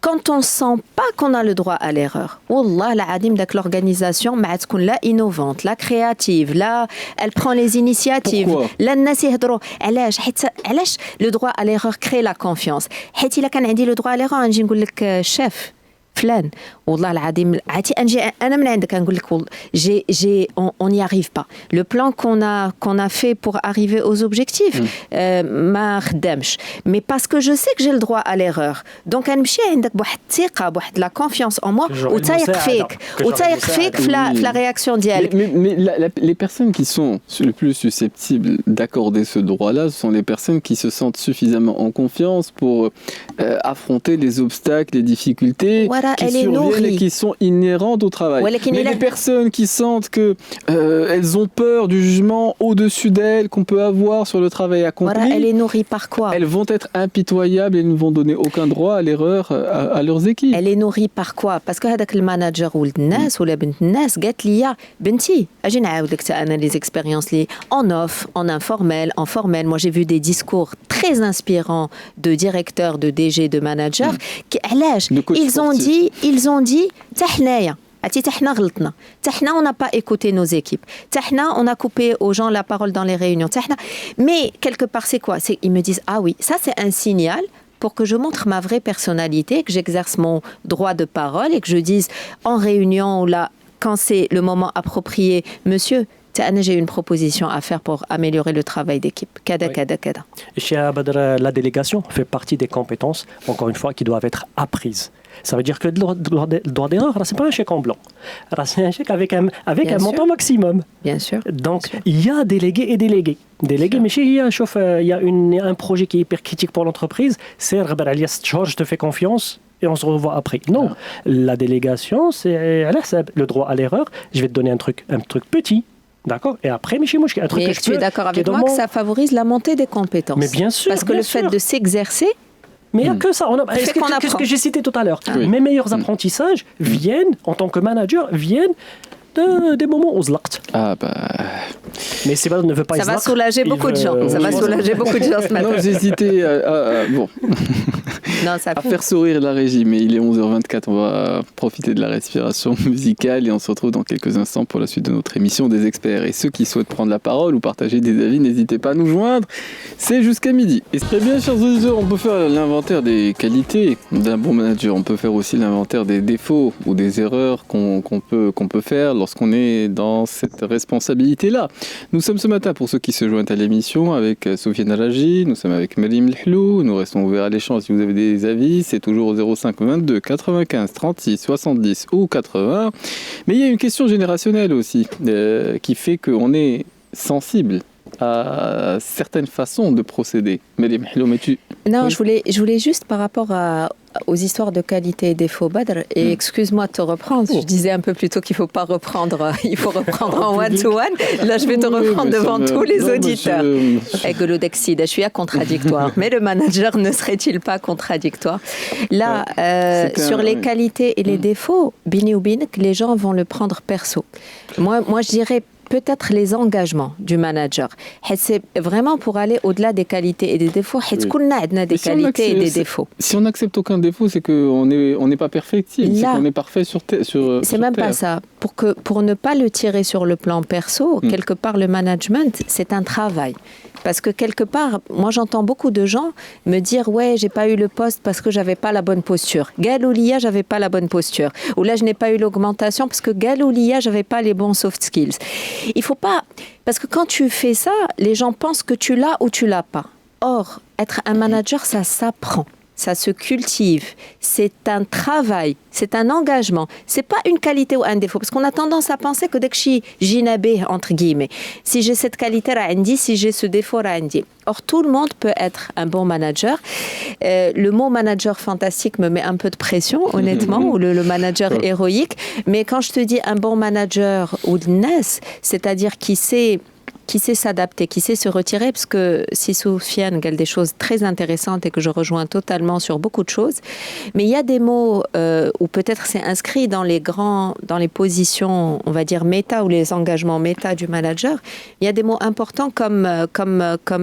Quand on sent pas qu'on a le droit à l'erreur, wallah la adim dak l'organisation ma تكون la innovante, la créative, la elle prend les initiatives. La الناس يهضروا علاش le droit à l'erreur crée la confiance. حيت الا كان عندي le droit à l'erreur نجي نقول لك chef فلان والله العظيم عادي انا من عندك نقول لك on n'y arrive pas. Le plan qu'on a fait pour arriver aux objectifs ما خدامش. Mais parce que je sais que j'ai le droit à l'erreur. Donc نمشي عندك بواحد الثقه بواحد la confiance en moi وتايق فيك في la réaction ديالك.
Mais les personnes qui sont le plus susceptibles d'accorder ce droit-là, ce sont les personnes qui se sentent suffisamment en confiance pour affronter les obstacles, les difficultés qui surviennent et qui sont inhérentes au travail. Mais les personnes qui sentent que elles ont peur du jugement au-dessus d'elles qu'on peut avoir sur le travail accompli,
elle est nourrie par quoi?
Elles vont être impitoyables et ne vont donner aucun droit à l'erreur à leurs équipes.
Elle est nourrie par quoi? Parce que هذاك المانجر ولد الناس ولا بنت الناس قالت لي بنتي اجي نعاود لك انا les expériences les en off, en informel, en formel. Moi j'ai vu des discours très inspirants de directeurs, de DG, de managers qui ils ont dit تحنايا تحنا غلطنا تحنا on n'a pas écouté nos équipes تحنا on a coupé aux gens la parole dans les réunions تحنا mais quelque part c'est quoi? Ils me disent ah oui ça c'est un signal pour que je montre ma vraie personnalité, que j'exerce mon droit de parole et que je dise en réunion ou là quand c'est le moment approprié monsieur j'ai une proposition à faire pour améliorer le travail d'équipe. Kada.
Chez Badr, la délégation fait partie des compétences, encore une fois, qui doivent être apprises. Ça veut dire que le droit d'erreur, ce n'est pas un chèque en blanc. C'est un chèque avec un montant maximum.
Bien sûr.
Donc, il y a délégués et délégués. Délégués, mais il y a un projet qui est hyper critique pour l'entreprise. C'est je te fais confiance. Et on se revoit après. Non, la délégation, c'est le droit à l'erreur. Je vais te donner un truc petit. D'accord. Et après, un truc que
tu es d'accord avec moi que ça favorise la montée des compétences.
Mais bien sûr.
Parce que le fait de s'exercer.
Mais il n'y a que ça. Qu'est-ce que j'ai cité tout à l'heure? Mes meilleurs apprentissages viennent, en tant que manager, des moments où zlaqt. Mais c'est pas, ne veut pas
ça va soulager beaucoup de gens. Ça va soulager beaucoup de gens ce matin.
Non, j'hésitais à faire sourire la régie, mais il est 11h24. On va profiter de la respiration musicale et on se retrouve dans quelques instants pour la suite de notre émission des experts. Et ceux qui souhaitent prendre la parole ou partager des avis, n'hésitez pas à nous joindre. C'est jusqu'à midi. Et très bien, chers auditeurs, on peut faire l'inventaire des qualités d'un bon manager. On peut faire aussi l'inventaire des défauts ou des erreurs qu'on peut faire lorsqu'on est dans cette responsabilité-là. Nous sommes ce matin, pour ceux qui se joignent à l'émission, avec Soufiane Raji, nous sommes avec Malim Lhlou, nous restons ouverts à l'échange si vous avez des des avis, c'est toujours au 05 22 95 36 70 ou 80. Mais il y a une question générationnelle aussi qui fait qu'on est sensible à certaines façons de procéder. Mais
non,
oui.
je voulais juste par rapport aux histoires de qualité et défaut, Badr, et excuse-moi de te reprendre, je disais un peu plus tôt qu'il faut pas reprendre, il faut reprendre en one-to-one. Là, je vais te reprendre devant tous les auditeurs. Je suis à contradictoire, mais le manager ne serait-il pas contradictoire? Là, sur les qualités et les défauts, bini ou binek, les gens vont le prendre perso. Moi, je dirais peut-être les engagements du manager. C'est vraiment pour aller au-delà des qualités et des défauts. On a des qualités et des défauts.
Si on n'accepte aucun défaut, c'est qu'on n'est pas perfectible, c'est qu'on est parfait sur terre.
C'est même pas ça. Pour ne pas le tirer sur le plan perso, quelque part, le management, c'est un travail. Parce que quelque part, moi j'entends beaucoup de gens me dire « Ouais, j'ai pas eu le poste parce que j'avais pas la bonne posture. Galoulia, j'avais pas la bonne posture. Ou là, je n'ai pas eu l'augmentation parce que Galoulia, j'avais pas les bons soft skills. » Il faut pas... Parce que quand tu fais ça, les gens pensent que tu l'as ou tu l'as pas. Or, être un manager, ça s'apprend. Ça se cultive, c'est un travail, c'est un engagement. C'est pas une qualité ou un défaut, parce qu'on a tendance à penser que dès que je suis jinabé, entre guillemets, si j'ai cette qualité ra'indi, si j'ai ce défaut ra'indi. Or, tout le monde peut être un bon manager. Le mot manager fantastique me met un peu de pression, honnêtement, ou le manager héroïque. Mais quand je te dis un bon manager ou de NES, c'est-à-dire qui sait s'adapter, qui sait se retirer, parce que si Soufiane a des choses très intéressantes et que je rejoins totalement sur beaucoup de choses, mais il y a des mots où peut-être c'est inscrit dans les positions, on va dire méta, ou les engagements méta du manager, il y a des mots importants comme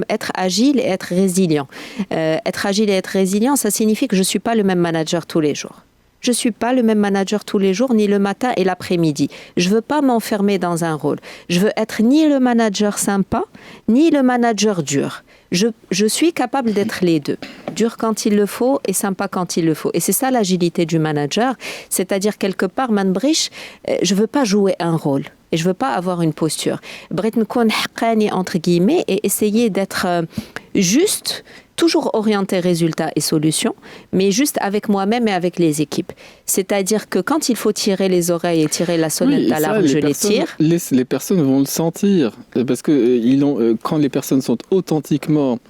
être agile et être résilient. Être agile et être résilient, ça signifie que je ne suis pas le même manager tous les jours. Je ne suis pas le même manager tous les jours, ni le matin et l'après-midi. Je ne veux pas m'enfermer dans un rôle. Je veux être ni le manager sympa, ni le manager dur. Je suis capable d'être les deux. Dur quand il le faut et sympa quand il le faut. Et c'est ça l'agilité du manager. C'est-à-dire, quelque part, manbrich, je ne veux pas jouer un rôle. Et je ne veux pas avoir une posture. Bret nkun haqqani entre guillemets et essayer d'être juste, toujours orienté résultat et solution, mais juste avec moi-même et avec les équipes. C'est-à-dire que quand il faut tirer les oreilles et tirer la sonnette d'alarme, je les tire.
Les personnes vont le sentir, parce que quand les personnes sont authentiquement,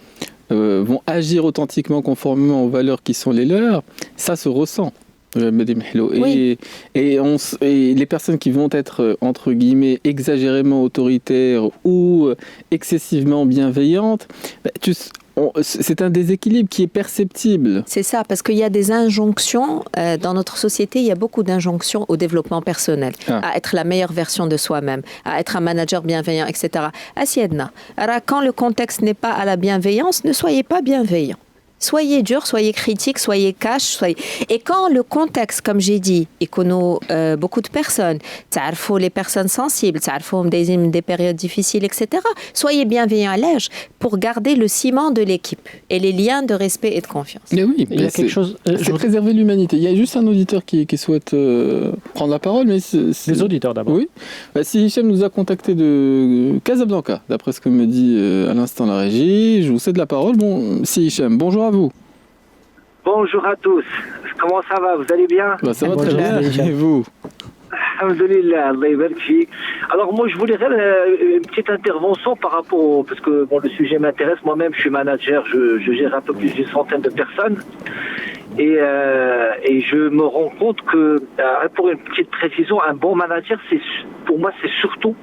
vont agir authentiquement conformément aux valeurs qui sont les leurs, ça se ressent. Et les personnes qui vont être, entre guillemets, exagérément autoritaires ou excessivement bienveillantes, c'est un déséquilibre qui est perceptible.
C'est ça, parce qu'il y a des injonctions, dans notre société, il y a beaucoup d'injonctions au développement personnel, à être la meilleure version de soi-même, à être un manager bienveillant, etc. Asiedna. Alors, quand le contexte n'est pas à la bienveillance, ne soyez pas bienveillant. Soyez dur, soyez critique, soyez cash, Et quand le contexte, comme j'ai dit, et qu'on a beaucoup de personnes, les personnes sensibles, des périodes difficiles, etc., soyez bienveillants à l'âge pour garder le ciment de l'équipe et les liens de respect et de confiance.
Mais oui, il y a quelque chose. C'est préserver l'humanité. Il y a juste un auditeur qui souhaite prendre la parole, mais
les auditeurs d'abord.
Oui. Si Hichem nous a contacté de Casablanca, d'après ce que me dit à l'instant la régie, je vous cède la parole. Bon, si Hichem, bonjour à vous.
Bonjour à tous. Comment ça va? Vous allez bien?
Ça va très bien. Et vous?
Alhamdulillah, Allah yabarak fik. Alors moi je voulais une petite intervention par rapport parce que le sujet m'intéresse. Moi-même je suis manager, je gère un peu plus d'une centaine de personnes et je me rends compte que pour une petite précision, un bon manager, pour moi c'est surtout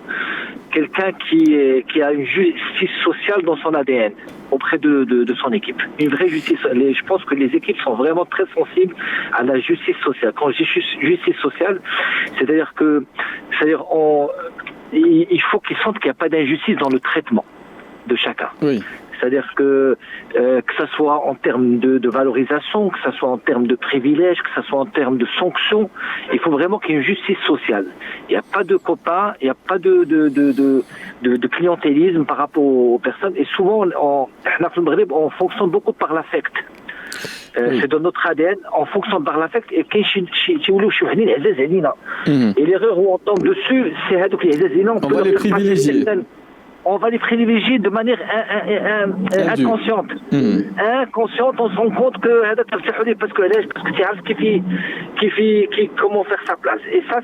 quelqu'un qui a une justice sociale dans son ADN auprès de son équipe. Une vraie justice. Je pense que les équipes sont vraiment très sensibles à la justice sociale. Quand je dis justice sociale, il faut qu'ils sentent qu'il n'y a pas d'injustice dans le traitement de chacun.
Oui.
C'est-à-dire que ça soit en termes de valorisation, que ça soit en termes de privilèges, que ça soit en termes de sanctions, il faut vraiment qu'il y ait une justice sociale. Il n'y a pas de copains, il n'y a pas de clientélisme par rapport aux personnes. Et souvent, on fonctionne beaucoup par l'affect. C'est dans notre ADN, on fonctionne par l'affect. Et l'erreur où on tombe dessus, c'est les
on va les privilégier.
on va les privilégier de manière inconsciente. Inconsciente, on se rend compte que parce que comment faire sa place. Et ça,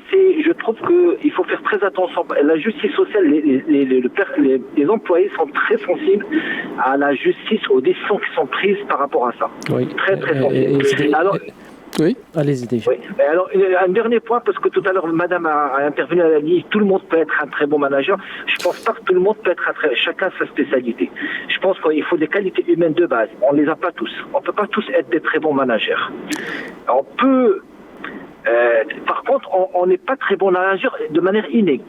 je trouve qu'il faut faire très attention. La justice sociale, les employés sont très sensibles à la justice, aux décisions qui sont prises par rapport à ça.
Oui.
Très, très sensibles. Alors,
oui, allez-y déjà.
Oui. Alors, un dernier point, parce que tout à l'heure, madame a intervenu, elle a dit tout le monde peut être un très bon manager. Je ne pense pas que tout le monde peut être chacun sa spécialité. Je pense qu'il faut des qualités humaines de base. On ne les a pas tous. On ne peut pas tous être des très bons managers. On peut... par contre, on n'est pas très bon manager de manière innée.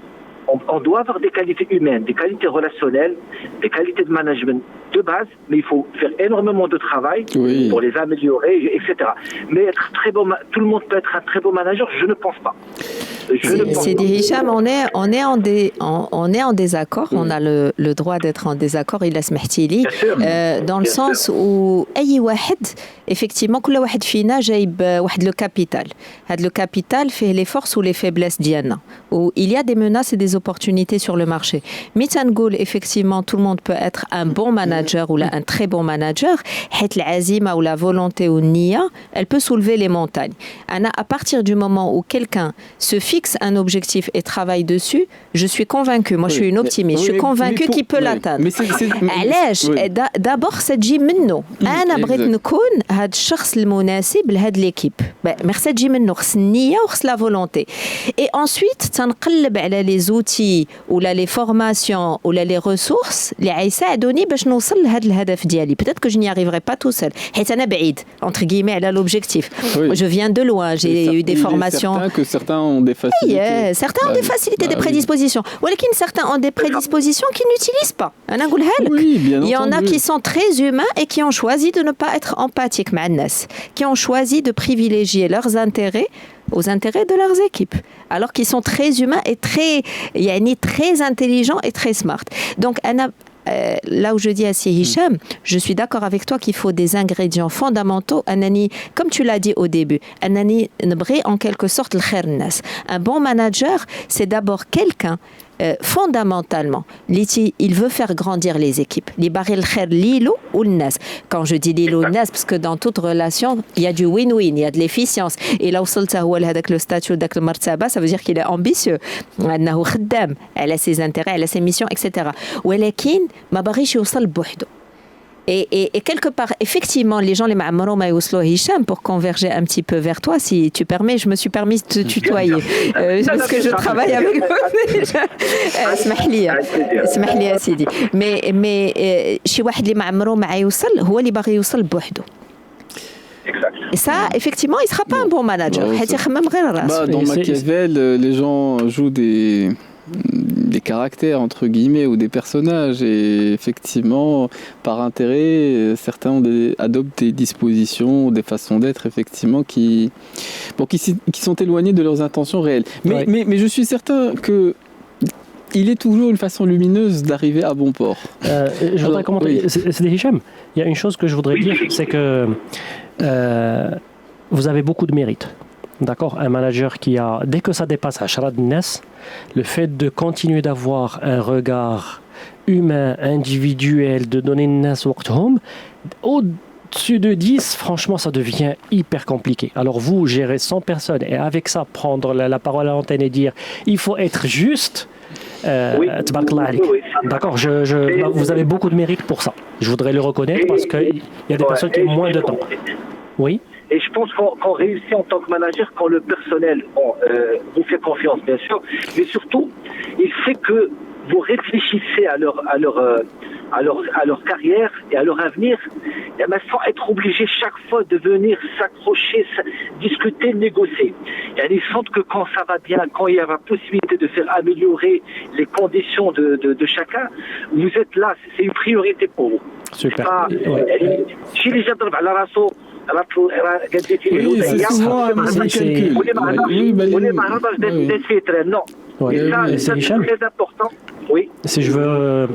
On doit avoir des qualités humaines, des qualités relationnelles, des qualités de management de base, mais il faut faire énormément de travail pour les améliorer, etc. Mais être très bon, tout le monde peut être un très bon manager, je ne pense pas.
C'est dit Hicham, on est en désaccord, on a le droit d'être en désaccord, il a smahtili, dans le sens où أي واحد effectivement كل واحد فينا جايب واحد le capital. هذا le capital fait les forces ou les faiblesses ديالنا. Où il y a des menaces et des opportunités sur le marché. Mais تنقول effectivement tout le monde peut être un bon manager ou un très bon manager. حيت العزيمة ou la volonté ou النية, elle peut soulever les montagnes. À partir du moment où quelqu'un se fixe un objectif et travaille dessus, je suis convaincue, moi je suis une optimiste, je suis convaincue qu'il peut l'atteindre. علاش d'abord ça تجي منه. أنا بغيت نكون هذا الشخص المناسب لهاد l'équipe. merci تجي منه خص النية وخص la volonté. Et ensuite تنقلب على les outils ou les formations ou les ressources اللي غيساعدوني باش نوصل لهذا الهدف ديالي. Peut-être que je n'y arriverai pas tout seul. حيت أنا بعيد entre guillemets على l'objectif. Je viens de loin, j'ai eu des formations.
C'est certain que certains ont des facilités.
Certains ont des facilités, des prédispositions. ولكن certains ont des prédispositions qu'ils n'utilisent pas. أنا نقولها لك. Il y en a qui sont très humains et qui ont choisi de ne pas être empathiques مع الناس, qui ont choisi de privilégier leurs intérêts aux intérêts de leurs équipes, alors qu'ils sont très humains et très intelligents et très smart. Donc, là où je dis à Hicham, je suis d'accord avec toi qu'il faut des ingrédients fondamentaux. Comme tu l'as dit au début, en quelque sorte le khair nas. Un bon manager, c'est d'abord quelqu'un fondamentalement, il veut faire grandir les équipes. Quand je dis lilo nas, parce que dans toute relation, il y a du win-win, il y a de l'efficience. Et là où le statut de martaba, ça veut dire qu'il est ambitieux. Elle a ses intérêts, elle a ses missions, etc. Et quelque part, effectivement, les gens, les ma'amaro ma'youslo Hicham, pour converger un petit peu vers toi, si tu permets, je me suis permis de te tutoyer. Parce que je travaille avec vous déjà. اسمح لي سيدي. Mais شي واحد اللي معمرو ما يوصل هو اللي باغي يوصل بوحده. Et ça, effectivement, il ne sera pas un bon manager.
Dans Machiavel, les gens jouent des caractères entre guillemets ou des personnages et effectivement par intérêt certains adoptent des dispositions, des façons d'être effectivement qui sont éloignées de leurs intentions réelles. Mais je suis certain que il est toujours une façon lumineuse d'arriver à bon port.
Je voudrais commenter. C'est des Hicham. Il y a une chose que je voudrais dire, c'est que vous avez beaucoup de mérite. D'accord, un manager qui a, dès que ça dépasse Ashrad Nes, le fait de continuer d'avoir un regard humain, individuel, de donner Nes Waqthom, au-dessus de 10, franchement, ça devient hyper compliqué. Alors vous, gérez 100 personnes et avec ça, prendre la parole à l'antenne et dire il faut être juste. D'accord, vous avez beaucoup de mérite pour ça. Je voudrais le reconnaître parce qu'il y a des personnes qui ont moins de temps. Oui.
Et je pense qu'on réussit en tant que manager quand le personnel vous fait confiance, bien sûr, mais surtout, il fait que vous réfléchissez à leur carrière et à leur avenir, sans être obligé chaque fois de venir s'accrocher, discuter, négocier. Et ils sentent que quand ça va bien, quand il y a la possibilité de faire améliorer les conditions de chacun, vous êtes là, c'est une priorité pour vous.
Super.
Chez les gens à la rasso,
c'est souvent un calcul.
Non.
C'est
très important. Oui.
Si je veux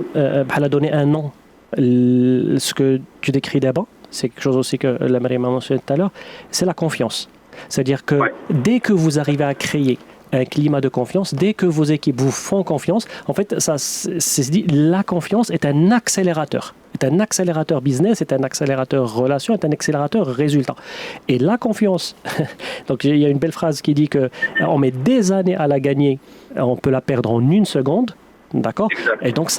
donner un nom, ce que tu décris d'abord, c'est quelque chose aussi que la Marie m'a mentionné tout à l'heure, c'est la confiance. C'est-à-dire que dès que vous arrivez à créer un climat de confiance. Dès que vos équipes vous font confiance, en fait, ça, c'est dit, la confiance est un accélérateur. C'est un accélérateur business, c'est un accélérateur relation, c'est un accélérateur résultat. Et la confiance, donc il y a une belle phrase qui dit qu'on met des années à la gagner, on peut la perdre en 1 seconde. D'accord. Et donc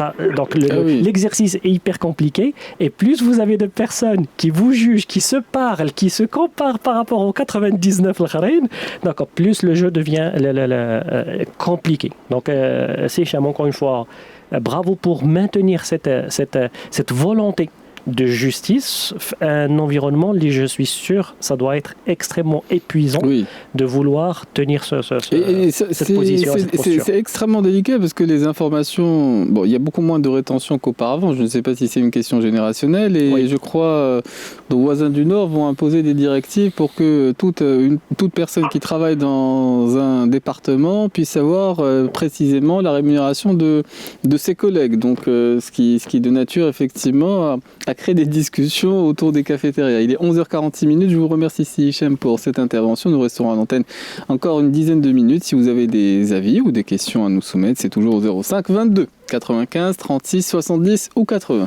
l'exercice est hyper compliqué. Et plus vous avez de personnes qui vous jugent, qui se parlent, qui se comparent par rapport aux 99 donc plus le jeu devient compliqué. Donc c'est Hicham, encore une fois, bravo pour maintenir cette volonté de justice, un environnement, je suis sûr, ça doit être extrêmement épuisant de vouloir tenir cette position, cette posture.
C'est extrêmement délicat parce que les informations, bon, il y a beaucoup moins de rétention qu'auparavant. Je ne sais pas si c'est une question générationnelle et je crois nos voisins du Nord vont imposer des directives pour que toute personne qui travaille dans un département puisse savoir précisément la rémunération de ses collègues. Donc, ce qui est de nature effectivement à créer des discussions autour des cafétérias. Il est 11h46. Je vous remercie Hicham pour cette intervention. Nous resterons à l'antenne encore une dizaine de minutes. Si vous avez des avis ou des questions à nous soumettre, c'est toujours au 05 22 95 36 70 ou 80.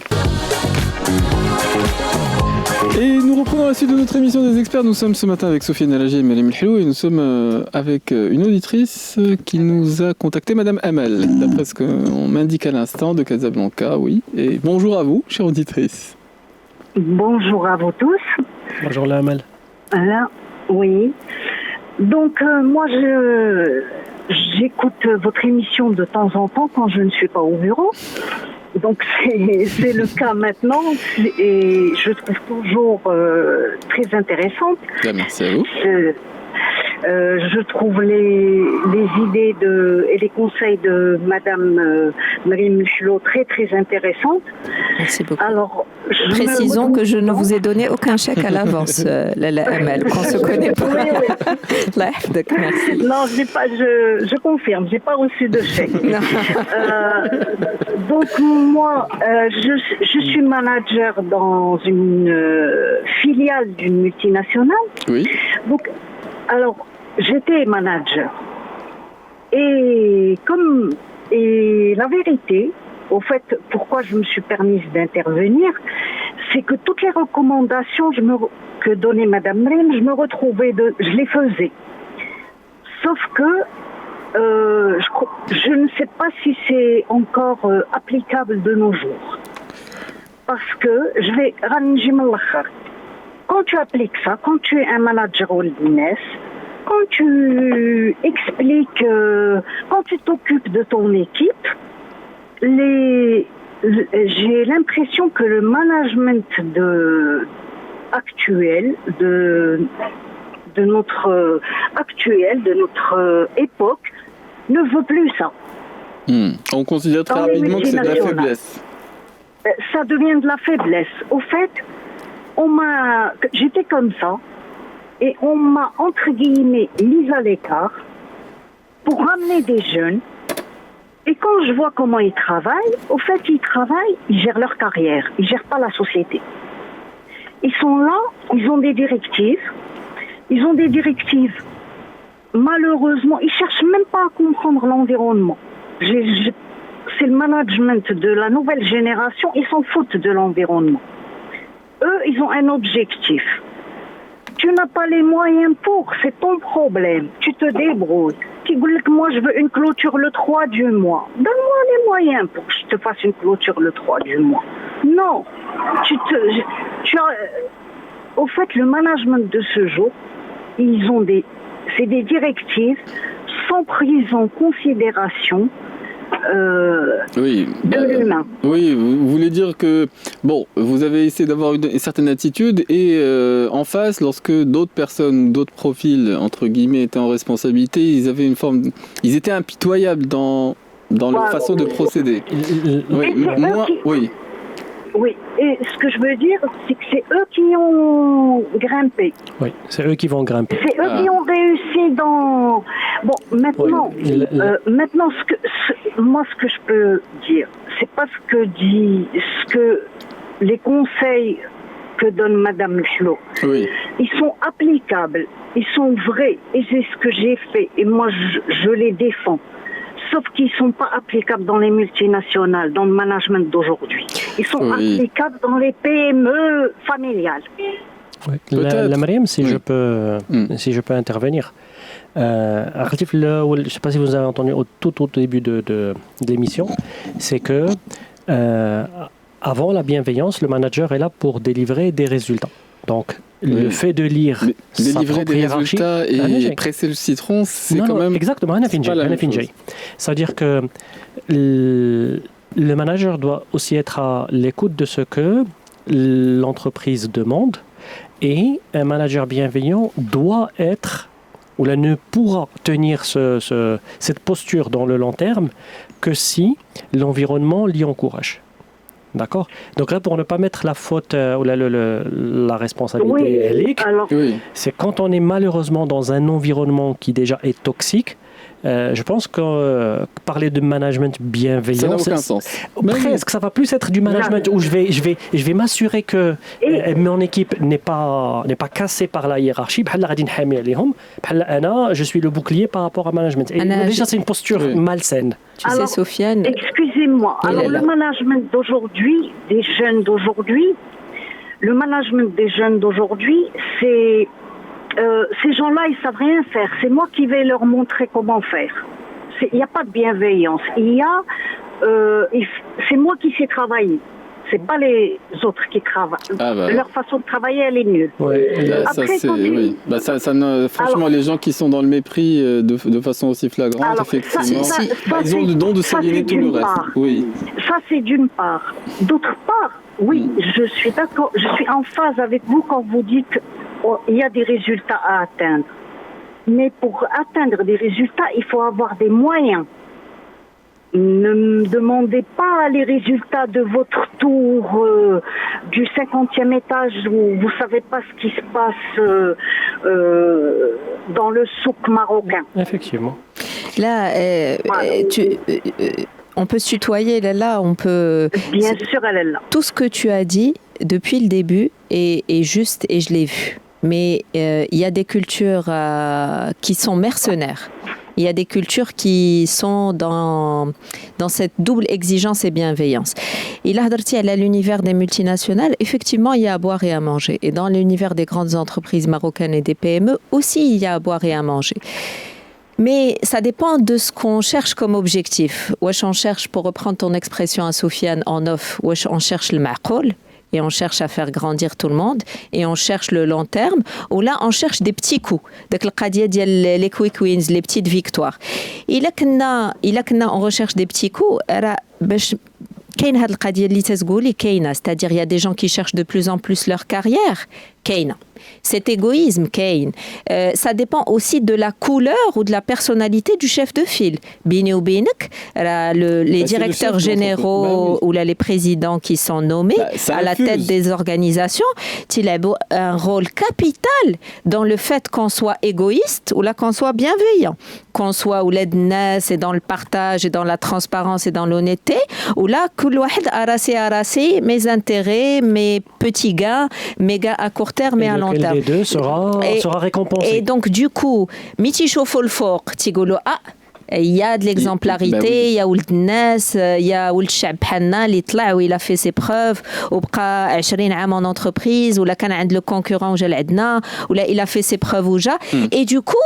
Et nous reprenons la suite de notre émission des experts. Nous sommes ce matin avec Sofiane Elhadji et Maryam El Helou et nous sommes avec une auditrice qui nous a contacté, Madame Amal, d'après ce qu'on m'indique à l'instant de Casablanca, oui. Et bonjour à vous, chère auditrice.
Bonjour à vous tous.
Bonjour la Amal.
Oui. Donc moi j'écoute votre émission de temps en temps quand je ne suis pas au bureau. Donc c'est le cas maintenant et je trouve toujours très intéressante.
Merci à vous.
Je trouve les idées et les conseils de Madame Maryam El Helou très très intéressantes.
Merci beaucoup.
Alors,
précisons que je ne vous ai donné aucun chèque à l'avance, Lala Amal, qu'on se connaît pas.
Merci. Non, je confirme, j'ai pas reçu de chèque. Donc moi, je suis manager dans une filiale d'une multinationale.
Oui.
Donc, alors, j'étais manager. Et la vérité, au fait, pourquoi je me suis permise d'intervenir, c'est que toutes les recommandations que donnait Madame Maryam, je les faisais. Sauf que je ne sais pas si c'est encore applicable de nos jours. Parce que quand tu appliques ça, quand tu es un manager au business, quand tu expliques, quand tu t'occupes de ton équipe, j'ai l'impression que le management actuel de notre époque ne veut plus ça.
On considère très rapidement que c'est de la faiblesse.
Ça devient de la faiblesse. Au fait, j'étais comme ça et on m'a entre guillemets mise à l'écart pour ramener des jeunes. Et quand je vois comment ils travaillent, au fait, ils gèrent leur carrière, ils gèrent pas la société. Ils sont là, ils ont des directives. Malheureusement, ils cherchent même pas à comprendre l'environnement. C'est le management de la nouvelle génération, ils s'en foutent de l'environnement. Eux, ils ont un objectif. Tu n'as pas les moyens c'est ton problème. Tu te débrouilles. Tu dis que moi, je veux une clôture le 3 du mois. Donne-moi les moyens pour que je te fasse une clôture le 3 du mois. Non. Au fait, le management de ce jour, c'est des directives sans prise en considération de l'humain.
Oui, vous voulez dire que vous avez essayé d'avoir une certaine attitude et en face, lorsque d'autres personnes, d'autres profils entre guillemets étaient en responsabilité, ils étaient impitoyables dans leur façon de procéder.
Oui, et ce que je veux dire, c'est que c'est eux qui ont grimpé.
Oui, c'est eux qui vont grimper.
C'est eux qui ont réussi dans... Bon, maintenant, maintenant ce que je peux dire, c'est pas les conseils que donne Madame El Helou.
Oui.
ils sont applicables, ils sont vrais, et c'est ce que j'ai fait, et moi je les défends. Sauf qu'ils ne sont pas applicables dans les multinationales, dans le management d'aujourd'hui. Ils sont applicables dans les PME familiales.
Oui. La Mariam, si je peux intervenir. Je ne sais pas si vous avez entendu au tout début de l'émission, c'est que avant la bienveillance, le manager est là pour délivrer des résultats. Donc, le fait de lire
délivrer des résultats et presser le citron, c'est quand même...
Exactement, c'est-à-dire que le manager doit aussi être à l'écoute de ce que l'entreprise demande, et un manager bienveillant doit être, ou là ne pourra tenir cette posture dans le long terme que si l'environnement l'y encourage. D'accord. Donc là, pour ne pas mettre la faute ou la responsabilité, c'est quand on est malheureusement dans un environnement qui déjà est toxique. Je pense que parler de management bienveillant,
ça n'a aucun sens.
Presque, ça va plus être du management où je vais m'assurer que mon équipe n'est pas cassée par la hiérarchie. Je suis le bouclier par rapport à management. Et déjà, c'est une posture malsaine.
Tu sais, Sofiane. Excusez-moi. Alors, le management d'aujourd'hui, des jeunes d'aujourd'hui, c'est ces gens-là, ils savent rien faire. C'est moi qui vais leur montrer comment faire. Il n'y a pas de bienveillance. C'est moi qui sais travailler. C'est pas les autres qui travaillent. Leur façon de travailler, elle est nulle.
Franchement, les gens qui sont dans le mépris de façon aussi flagrante, effectivement, ils ont le don de s'aliéner tout le reste. Oui.
Ça, c'est d'une part. D'autre part, je suis d'accord. Je suis en phase avec vous quand vous dites qu'il y a des résultats à atteindre. Mais pour atteindre des résultats, il faut avoir des moyens. Ne me demandez pas les résultats de votre tour du 50e étage où vous ne savez pas ce qui se passe dans le souk marocain.
Effectivement.
Là, on peut se tutoyer, là, on peut...
Bien sûr, elle est là.
Tout ce que tu as dit depuis le début est juste et je l'ai vu. Mais il y a des cultures qui sont mercenaires. Il y a des cultures qui sont dans cette double exigence et bienveillance. Et là, à l'univers des multinationales, effectivement, il y a à boire et à manger. Et dans l'univers des grandes entreprises marocaines et des PME, aussi, il y a à boire et à manger. Mais ça dépend de ce qu'on cherche comme objectif. Wesh, on cherche, pour reprendre ton expression à Sofiane en off, wesh, on cherche le ma'qoul. Et on cherche à faire grandir tout le monde, et on cherche le long terme, ou là on cherche des petits coups, les quick wins, les petites victoires. Et là on recherche des petits coups, c'est-à-dire il y a des gens qui cherchent de plus en plus leur carrière. Cet égoïsme, ça dépend aussi de la couleur ou de la personnalité du chef de file. Bini ou binik, les directeurs généraux ou les présidents qui sont nommés à la tête des organisations, ils ont un rôle capital dans le fait qu'on soit égoïste ou là qu'on soit bienveillant, qu'on soit ou l'aide et dans le partage et dans la transparence et dans l'honnêteté, ou là كل واحد arrasé mes intérêts, mes petits gains, mes gains à court terme et à long terme.
Les deux sera récompensé.
Et donc du coup, miti chauffo le fort, tigolo il y a de l'exemplarité, il y a Ould Nas, il y a Ould Chab Hanna, où il a fait ses preuves, ou bqa 20 ans en entreprise, ou là quand le concurrent ou là il a fait ses preuves déjà. Et du coup,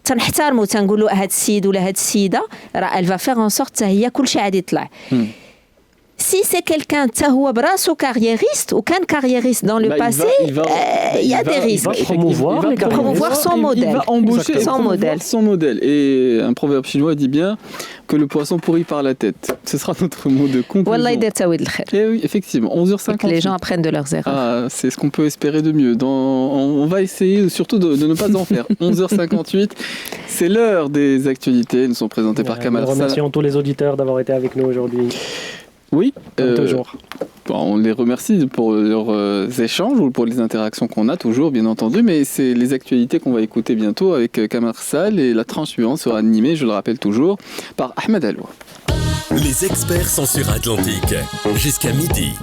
تنحترمو تنقولوا هاد السيد ولا هاد السيده راه elle va faire en sorte هي كل شيء عاد يطلع. Si c'est quelqu'un qui est carriériste ou qu'un carriériste dans le passé, il y a des risques.
Il va
promouvoir son modèle.
Il va embaucher son modèle. Et un proverbe chinois dit bien que le poisson pourrit par la tête. Ce sera notre mot de conclusion. Et oui, effectivement, 11h50.
Et que les gens apprennent de leurs erreurs.
C'est ce qu'on peut espérer de mieux. On va essayer surtout de ne pas en faire. 11h58, c'est l'heure des actualités. Nous sont présentées par Kamal Sall.
Nous remercions tous les auditeurs d'avoir été avec nous aujourd'hui.
Oui,
toujours.
On les remercie pour leurs échanges ou pour les interactions qu'on a toujours, bien entendu, mais c'est les actualités qu'on va écouter bientôt avec Kamar Sall et la tranche suivante sera animée, je le rappelle toujours, par Ahmed Aloua.
Les experts sont sur Atlantique, jusqu'à midi.